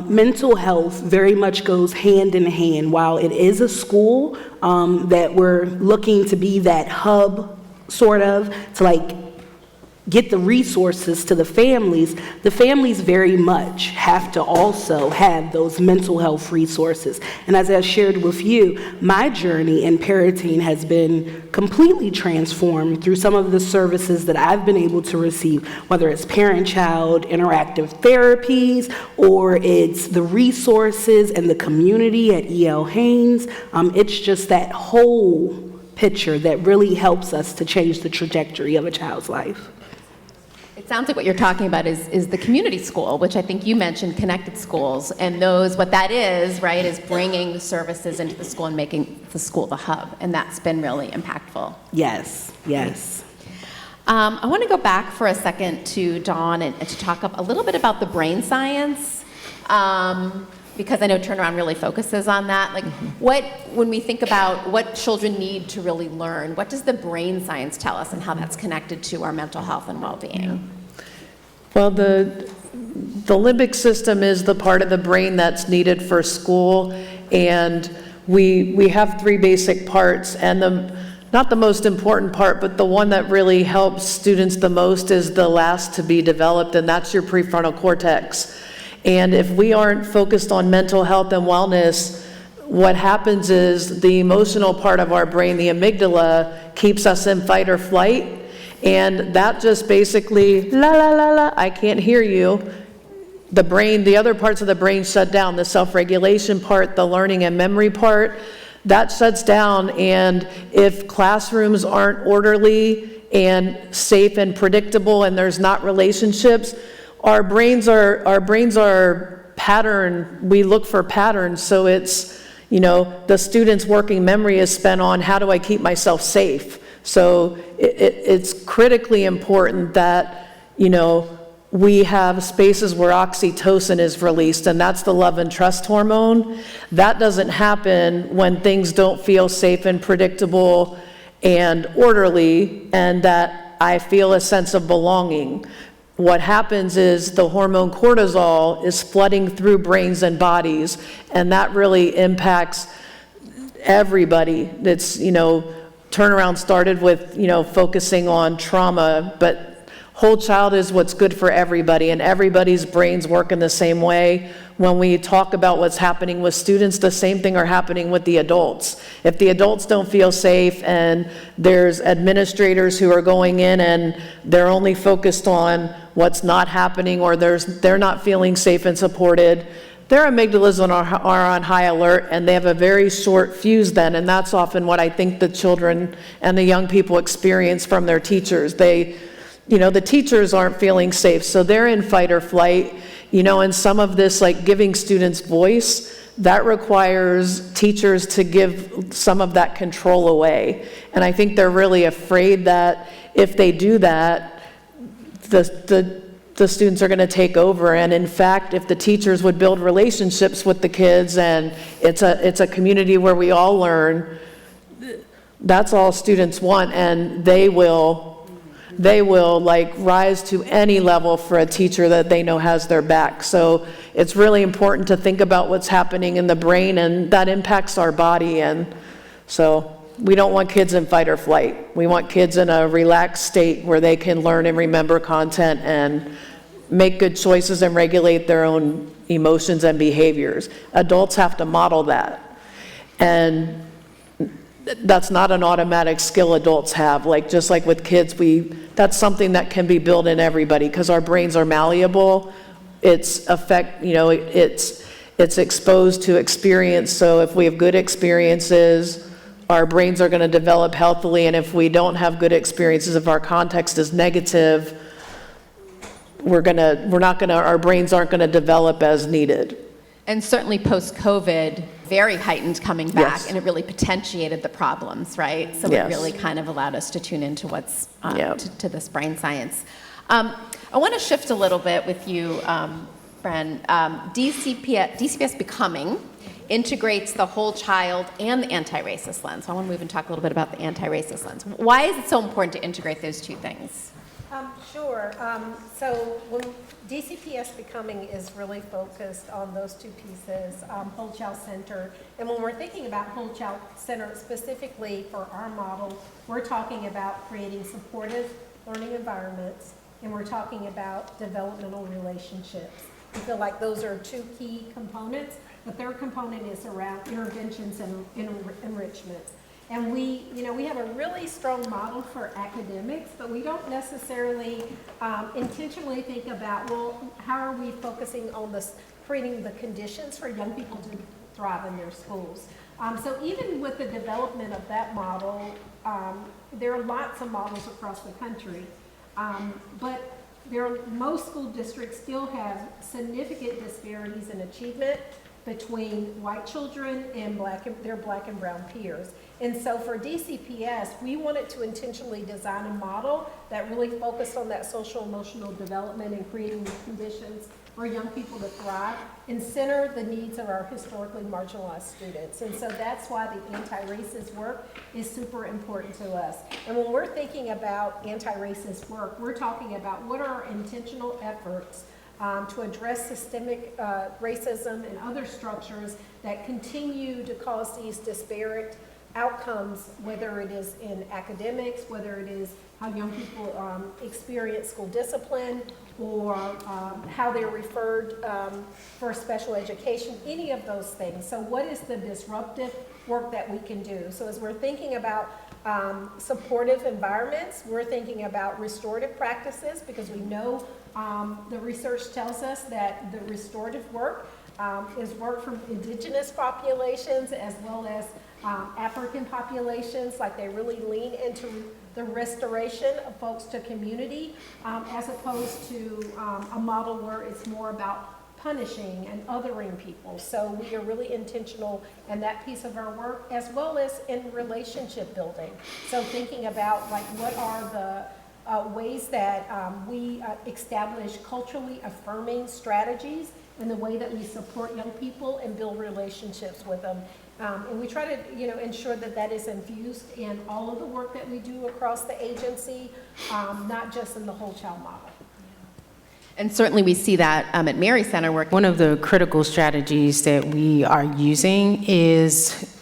Mental health very much goes hand in hand. While it is a school that we're looking to be that hub sort of to like get the resources to the families very much have to also have those mental health resources. And as I shared with you, my journey in parenting has been completely transformed through some of the services that I've been able to receive, whether it's parent-child interactive therapies or it's the resources and the community at E.L. Haynes. It's just that whole picture that really helps us to change the trajectory of a child's life. It sounds like what you're talking about is the community school, which I think you mentioned, connected schools, and what that is, right, is bringing services into the school and making the school the hub, and that's been really impactful. Yes. I want to go back for a second to Dawn and to talk a little bit about the brain science, because I know Turnaround really focuses on that. Like, when we think about what children need to really learn, what does the brain science tell us and how that's connected to our mental health and well-being? Well, the limbic system is the part of the brain that's needed for school, and we have three basic parts, and not the most important part, but the one that really helps students the most is the last to be developed, and that's your prefrontal cortex. And if we aren't focused on mental health and wellness, what happens is the emotional part of our brain, the amygdala, keeps us in fight or flight. And that just basically, la, la, la, la, I can't hear you. The brain, the other parts of the brain shut down, the self-regulation part, the learning and memory part, that shuts down. And if classrooms aren't orderly and safe and predictable and there's not relationships, our brains are pattern, we look for patterns. So it's, the student's working memory is spent on how do I keep myself safe? So it's critically important that, we have spaces where oxytocin is released, and that's the love and trust hormone. That doesn't happen when things don't feel safe and predictable and orderly, and that I feel a sense of belonging. What happens is the hormone cortisol is flooding through brains and bodies, and that really impacts everybody. It's, Turnaround started with, focusing on trauma, but whole child is what's good for everybody, and everybody's brains work in the same way. When we talk about what's happening with students, the same thing are happening with the adults. If the adults don't feel safe and there's administrators who are going in and they're only focused on what's not happening, or they're not feeling safe and supported, their amygdalas are on high alert, and they have a very short fuse then, and that's often what I think the children and the young people experience from their teachers. The teachers aren't feeling safe, so they're in fight or flight. And some of this, like giving students voice, that requires teachers to give some of that control away. And I think they're really afraid that if they do that, the students are going to take over. And in fact, if the teachers would build relationships with the kids, and it's a community where we all learn, that's all students want, and they will like rise to any level for a teacher that they know has their back. So it's really important to think about what's happening in the brain, and that impacts our body. And so we don't want kids in fight or flight. We want kids in a relaxed state where they can learn and remember content and make good choices and regulate their own emotions and behaviors. Adults have to model that. And that's not an automatic skill adults have. Like, just like with kids, that's something that can be built in everybody, because our brains are malleable. It's exposed to experience. So if we have good experiences, our brains are going to develop healthily. And if we don't have good experiences, if our context is negative, our brains aren't going to develop as needed. And certainly post-COVID, very heightened coming back, Yes. and it really potentiated the problems, right? So Yes. it really kind of allowed us to tune into what's to this brain science. I want to shift a little bit with you, Bren. DCPS Becoming integrates the whole child and the anti-racist lens. So I want to move and talk a little bit about the anti-racist lens. Why is it so important to integrate those two things? Sure. So when DCPS Becoming is really focused on those two pieces, whole child center. And when we're thinking about whole child center specifically for our model, we're talking about creating supportive learning environments, and we're talking about developmental relationships. I feel like those are two key components. The third component is around interventions and enrichment. And we have a really strong model for academics, but we don't necessarily intentionally think about, well, how are we focusing on this, creating the conditions for young people to thrive in their schools? So even with the development of that model, there are lots of models across the country, but most school districts still have significant disparities in achievement between white children and their black and brown peers. And so for DCPS, we wanted to intentionally design a model that really focused on that social emotional development and creating the conditions for young people to thrive and center the needs of our historically marginalized students. And so that's why the anti-racist work is super important to us. And when we're thinking about anti-racist work, we're talking about what are our intentional efforts to address systemic racism and other structures that continue to cause these disparate outcomes, whether it is in academics, whether it is how young people experience school discipline, or how they're referred for special education, any of those things. So what is the disruptive work that we can do? So as we're thinking about supportive environments, we're thinking about restorative practices, because we know the research tells us that the restorative work is work from indigenous populations as well as African populations. Like, they really lean into the restoration of folks to community, as opposed to a model where it's more about punishing and othering people. So we are really intentional in that piece of our work, as well as in relationship building. So thinking about, like, what are the ways that we establish culturally affirming strategies in the way that we support young people and build relationships with them. And we try to, ensure that that is infused in all of the work that we do across the agency, not just in the whole child model. And certainly we see that at Mary Center work. One of the critical strategies that we are using is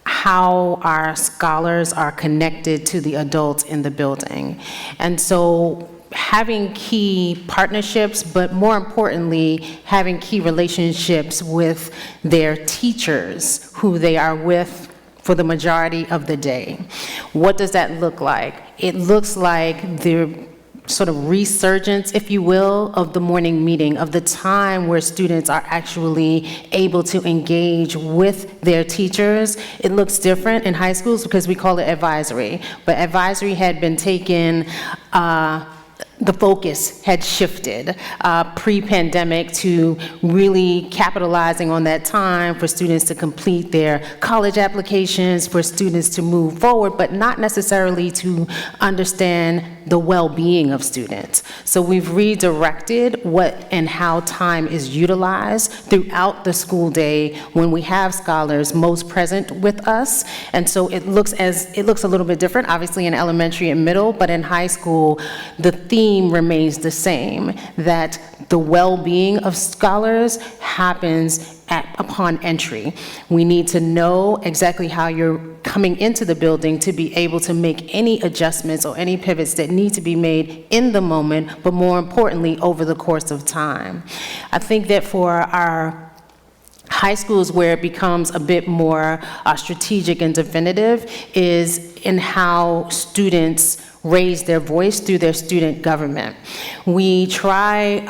how our scholars are connected to the adults in the building. And so having key partnerships, but more importantly, having key relationships with their teachers who they are with for the majority of the day. What does that look like? It looks like the sort of resurgence, if you will, of the morning meeting, of the time where students are actually able to engage with their teachers. It looks different in high schools because we call it advisory, but advisory had been taken the focus had shifted pre-pandemic to really capitalizing on that time for students to complete their college applications, for students to move forward, but not necessarily to understand the well-being of students. So we've redirected what and how time is utilized throughout the school day when we have scholars most present with us. And so it looks a little bit different, obviously in elementary and middle, but in high school, the theme remains the same, that the well-being of scholars happens upon entry. We need to know exactly how you're coming into the building to be able to make any adjustments or any pivots that need to be made in the moment, but more importantly, over the course of time. I think that for our high schools, where it becomes a bit more strategic and definitive is in how students raise their voice through their student government. We try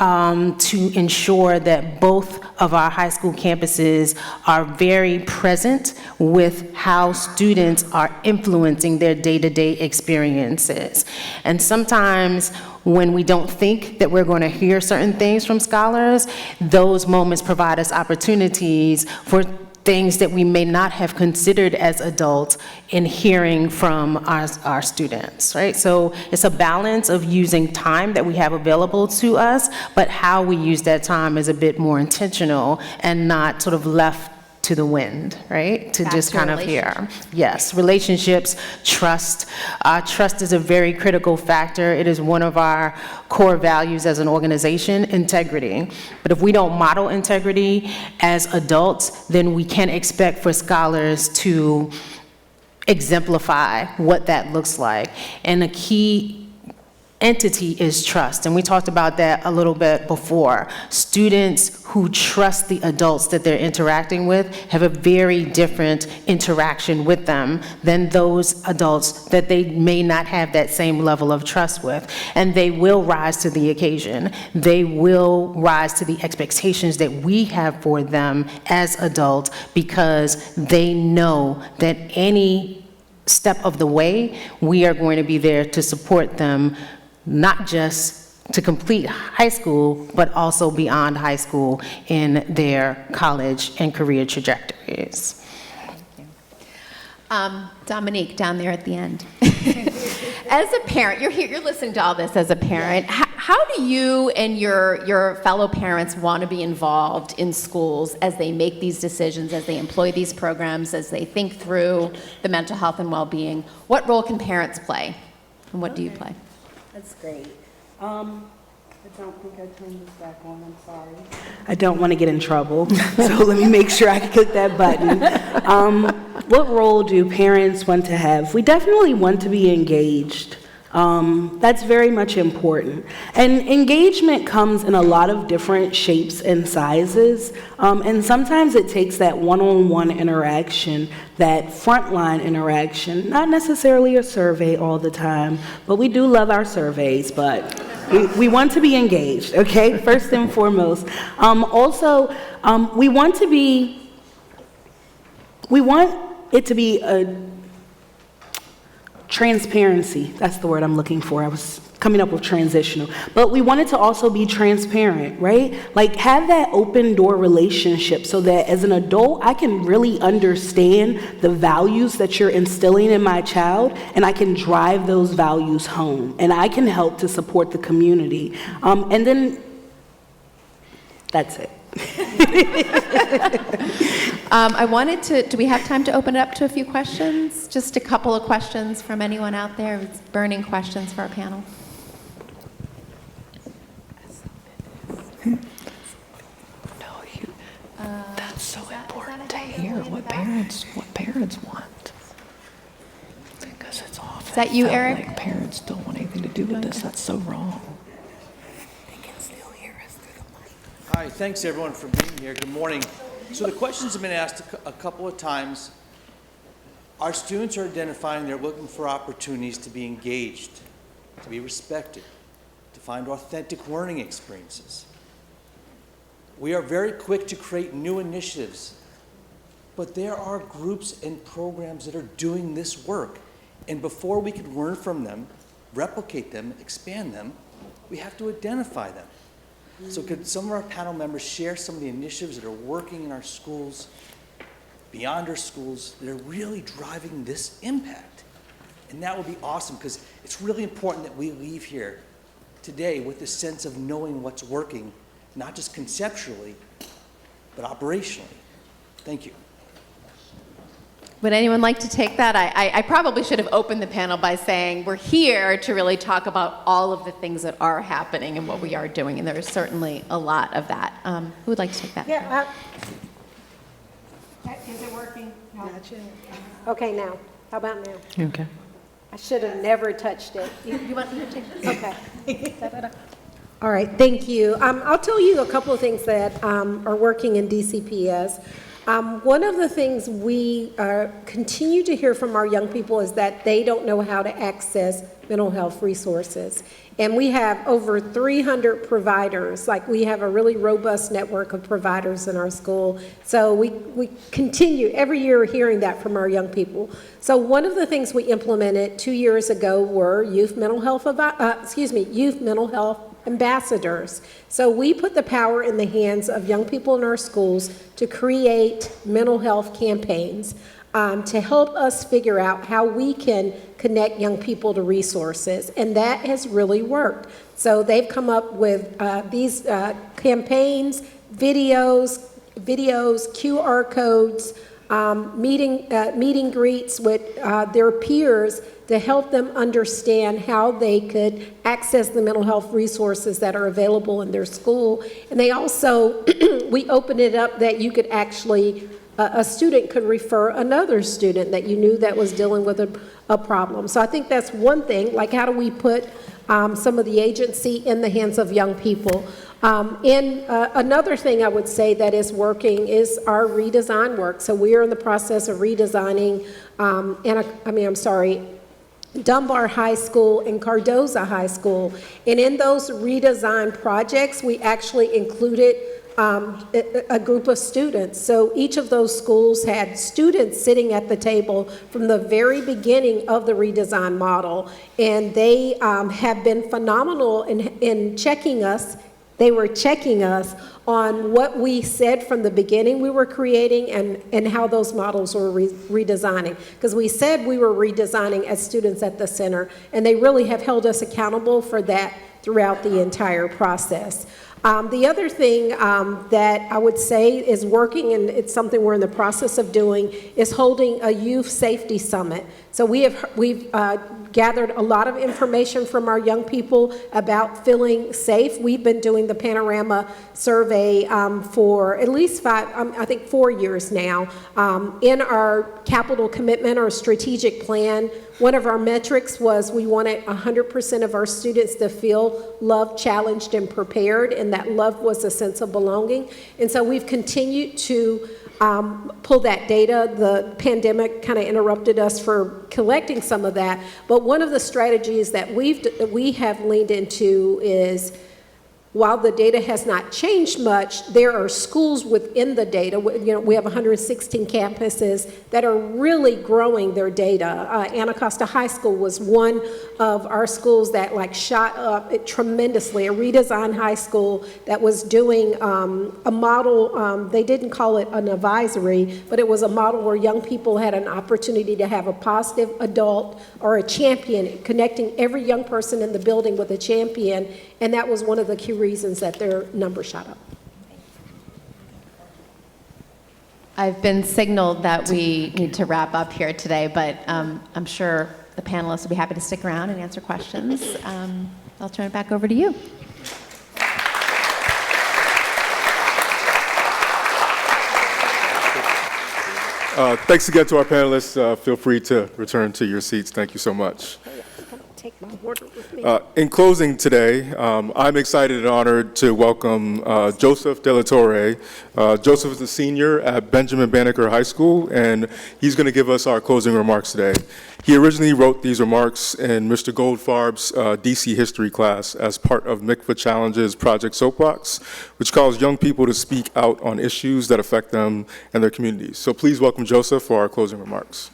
to ensure that both of our high school campuses are very present with how students are influencing their day-to-day experiences. And sometimes when we don't think that we're going to hear certain things from scholars, those moments provide us opportunities for things that we may not have considered as adults in hearing from our students, right? So it's a balance of using time that we have available to us, but how we use that time is a bit more intentional and not sort of left to the wind, right? To just kind of hear. Yes, relationships, trust. Trust is a very critical factor. It is one of our core values as an organization, integrity. But if we don't model integrity as adults, then we can't expect for scholars to exemplify what that looks like. And a key entity is trust, and we talked about that a little bit before. Students who trust the adults that they're interacting with have a very different interaction with them than those adults that they may not have that same level of trust with. And they will rise to the occasion. They will rise to the expectations that we have for them as adults, because they know that any step of the way, we are going to be there to support them, not just to complete high school, but also beyond high school in their college and career trajectories. Dominique, down there at the end. As a parent, you're here, you're listening to all this as a parent. How do you and your fellow parents want to be involved in schools as they make these decisions, as they employ these programs, as they think through the mental health and well-being? What role can parents play, and what do you play? That's great. I don't think I turned this back on, I'm sorry. I don't want to get in trouble, so let me make sure I click that button. What role do parents want to have? We definitely want to be engaged. That's very much important. And engagement comes in a lot of different shapes and sizes. And sometimes it takes that one-on-one interaction, that frontline interaction, not necessarily a survey all the time, but we do love our surveys, but we want to be engaged, okay, first and foremost. Also, we want it to be a transparency. That's the word I'm looking for. I was coming up with transitional. But we want it to also be transparent, right? Like, have that open door relationship so that as an adult, I can really understand the values that you're instilling in my child, and I can drive those values home, and I can help to support the community. And then that's it. I wanted to, do we have time to open it up to a few questions? Just a couple of questions from anyone out there? It's burning questions for our panel. That's so important to hear what parents want. Because it's often Is that you, felt Eric? like parents don't want anything to do with this. That's so wrong. Hi, thanks everyone for being here. Good morning. So the questions have been asked a couple of times. Our students are identifying they're looking for opportunities to be engaged, to be respected, to find authentic learning experiences. We are very quick to create new initiatives, but there are groups and programs that are doing this work. And before we could learn from them, replicate them, expand them, we have to identify them. So could some of our panel members share some of the initiatives that are working in our schools, beyond our schools, that are really driving this impact? And that would be awesome, because it's really important that we leave here today with a sense of knowing what's working, not just conceptually, but operationally. Thank you. Would anyone like to take that? I probably should have opened the panel by saying we're here to really talk about all of the things that are happening and what we are doing, and there is certainly a lot of that. Who would like to take that? Yeah. Is it working? No. Okay, now. How about now? Okay. I should have never touched it. You want me to take this? Okay. All right, thank you. I'll tell you a couple of things that are working in DCPS. One of the things we continue to hear from our young people is that they don't know how to access mental health resources. And we have over 300 providers. Like, we have a really robust network of providers in our school. So we continue every year hearing that from our young people. So one of the things we implemented 2 years ago were youth mental health ambassadors. So we put the power in the hands of young people in our schools to create mental health campaigns to help us figure out how we can connect young people to resources. And that has really worked. So they've come up with these campaigns, videos, QR codes, meeting greets with their peers to help them understand how they could access the mental health resources that are available in their school. And they also, we opened it up that you could actually, a student could refer another student that you knew that was dealing with a problem. So I think that's one thing, like, how do we put some of the agency in the hands of young people? And another thing I would say that is working is our redesign work. So we are in the process of redesigning, Dunbar High School and Cardoza High School. And in those redesign projects, we actually included a group of students. So each of those schools had students sitting at the table from the very beginning of the redesign model. And they have been phenomenal in checking us. They were checking us on what we said from the beginning we were creating and how those models were redesigning. Because we said we were redesigning as students at the center, and they really have held us accountable for that throughout the entire process. The other thing that I would say is working, and it's something we're in the process of doing, is holding a youth safety summit. So we've gathered a lot of information from our young people about feeling safe. We've been doing the Panorama survey for at least 4 years now. In our capital commitment or strategic plan, one of our metrics was we wanted 100% of our students to feel loved, challenged, and prepared, and that love was a sense of belonging. And so we've continued to pull that data. The pandemic kind of interrupted us for collecting some of that, but one of the strategies that we have leaned into is, while the data has not changed much, there are schools within the data. We have 116 campuses that are really growing their data. Anacostia High School was one of our schools that shot up tremendously, a redesigned high school that was doing a model. They didn't call it an advisory, but it was a model where young people had an opportunity to have a positive adult or a champion, connecting every young person in the building with a champion, and that was one of the key reasons that their number shot up. I've been signaled that we need to wrap up here today, but I'm sure the panelists will be happy to stick around and answer questions. I'll turn it back over to you. Thanks again to our panelists. Feel free to return to your seats. Thank you so much. Take my water with me. In closing today, I'm excited and honored to welcome Joseph De La Torre. Joseph is a senior at Benjamin Banneker High School, and he's going to give us our closing remarks today. He originally wrote these remarks in Mr. Goldfarb's DC history class as part of MICVA Challenge's Project Soapbox, which calls young people to speak out on issues that affect them and their communities. So please welcome Joseph for our closing remarks.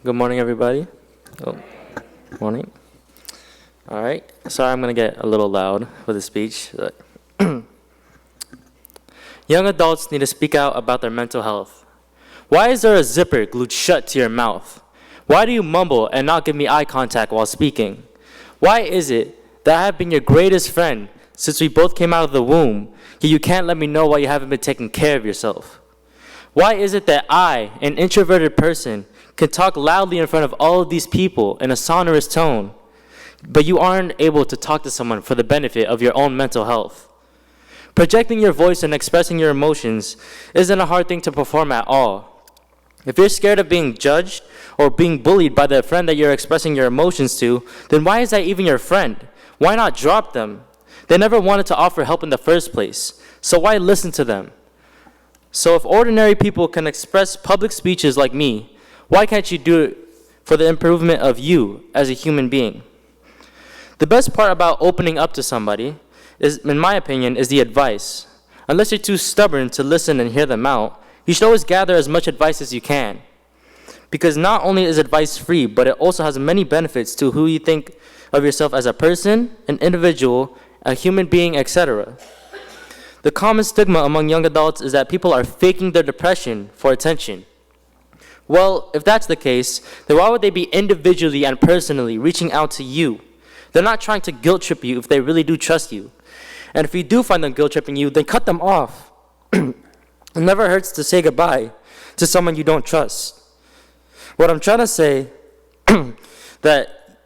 Good morning, everybody. Oh, morning. All right. Sorry, I'm going to get a little loud with the speech. Young adults need to speak out about their mental health. Why is there a zipper glued shut to your mouth? Why do you mumble and not give me eye contact while speaking? Why is it that I have been your greatest friend since we both came out of the womb, yet you can't let me know why you haven't been taking care of yourself? Why is it that I, an introverted person, can talk loudly in front of all of these people in a sonorous tone, but you aren't able to talk to someone for the benefit of your own mental health? Projecting your voice and expressing your emotions isn't a hard thing to perform at all. If you're scared of being judged or being bullied by the friend that you're expressing your emotions to, then why is that even your friend? Why not drop them? They never wanted to offer help in the first place, so why listen to them? So if ordinary people can express public speeches like me, why can't you do it for the improvement of you as a human being? The best part about opening up to somebody is, in my opinion, is the advice. Unless you're too stubborn to listen and hear them out, you should always gather as much advice as you can. Because not only is advice free, but it also has many benefits to who you think of yourself as a person, an individual, a human being, etc. The common stigma among young adults is that people are faking their depression for attention. Well, if that's the case, then why would they be individually and personally reaching out to you? They're not trying to guilt trip you if they really do trust you. And if you do find them guilt tripping you, then cut them off. It never hurts to say goodbye to someone you don't trust. What I'm trying to say, that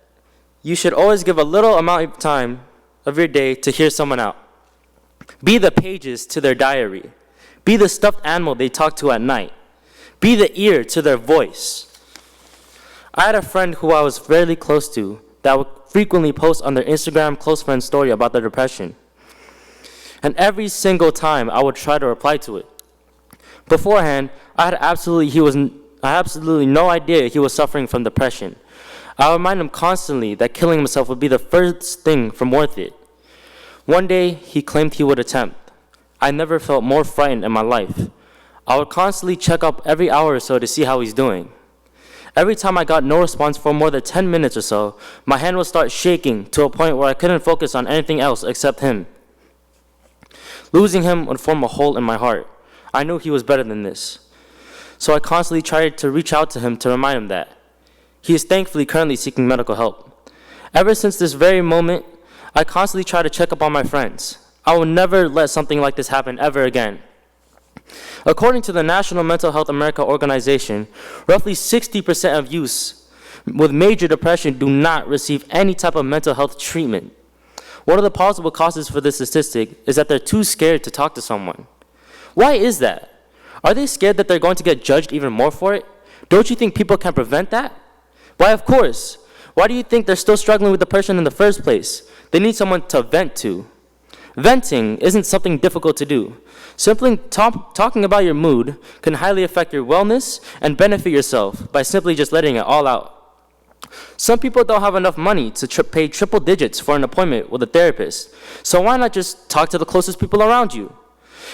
you should always give a little amount of time of your day to hear someone out. Be the pages to their diary. Be the stuffed animal they talk to at night. Be the ear to their voice. I had a friend who I was fairly close to that would frequently post on their Instagram close friend story about their depression. And every single time I would try to reply to it. Beforehand, I had absolutely no idea he was suffering from depression. I would remind him constantly that killing himself would be the first thing from worth it. One day, he claimed he would attempt. I never felt more frightened in my life. I would constantly check up every hour or so to see how he's doing. Every time I got no response for more than 10 minutes or so, my hand would start shaking to a point where I couldn't focus on anything else except him. Losing him would form a hole in my heart. I knew he was better than this. So I constantly tried to reach out to him to remind him that. He is thankfully currently seeking medical help. Ever since this very moment, I constantly try to check up on my friends. I will never let something like this happen ever again. According to the National Mental Health America organization, roughly 60% of youths with major depression do not receive any type of mental health treatment. One of the possible causes for this statistic is that they're too scared to talk to someone. Why is that? Are they scared that they're going to get judged even more for it? Don't you think people can prevent that? Why, of course. Why do you think they're still struggling with depression in the first place? They need someone to vent to. Venting isn't something difficult to do. Simply talking about your mood can highly affect your wellness and benefit yourself by simply just letting it all out. Some people don't have enough money to pay triple digits for an appointment with a therapist, so why not just talk to the closest people around you?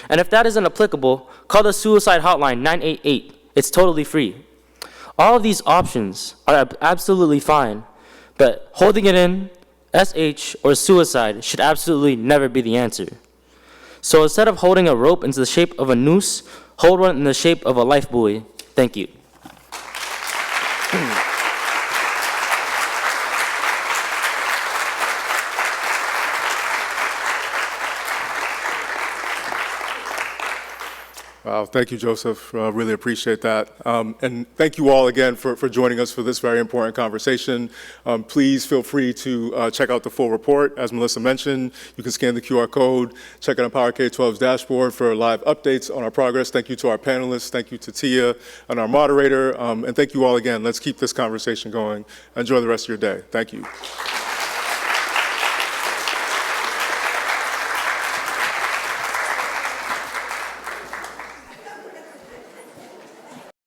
And if that isn't applicable, call the suicide hotline 988. It's totally free. All of these options are absolutely fine, but holding it in, SH, or suicide should absolutely never be the answer. So instead of holding a rope into the shape of a noose, hold one in the shape of a life buoy. Thank you. Wow, thank you, Joseph. Really appreciate that. And thank you all again for joining us for this very important conversation. Please feel free to check out the full report. As Melissa mentioned, you can scan the QR code, check out Empower K-12's dashboard for live updates on our progress. Thank you to our panelists. Thank you to Tia and our moderator. And thank you all again. Let's keep this conversation going. Enjoy the rest of your day. Thank you.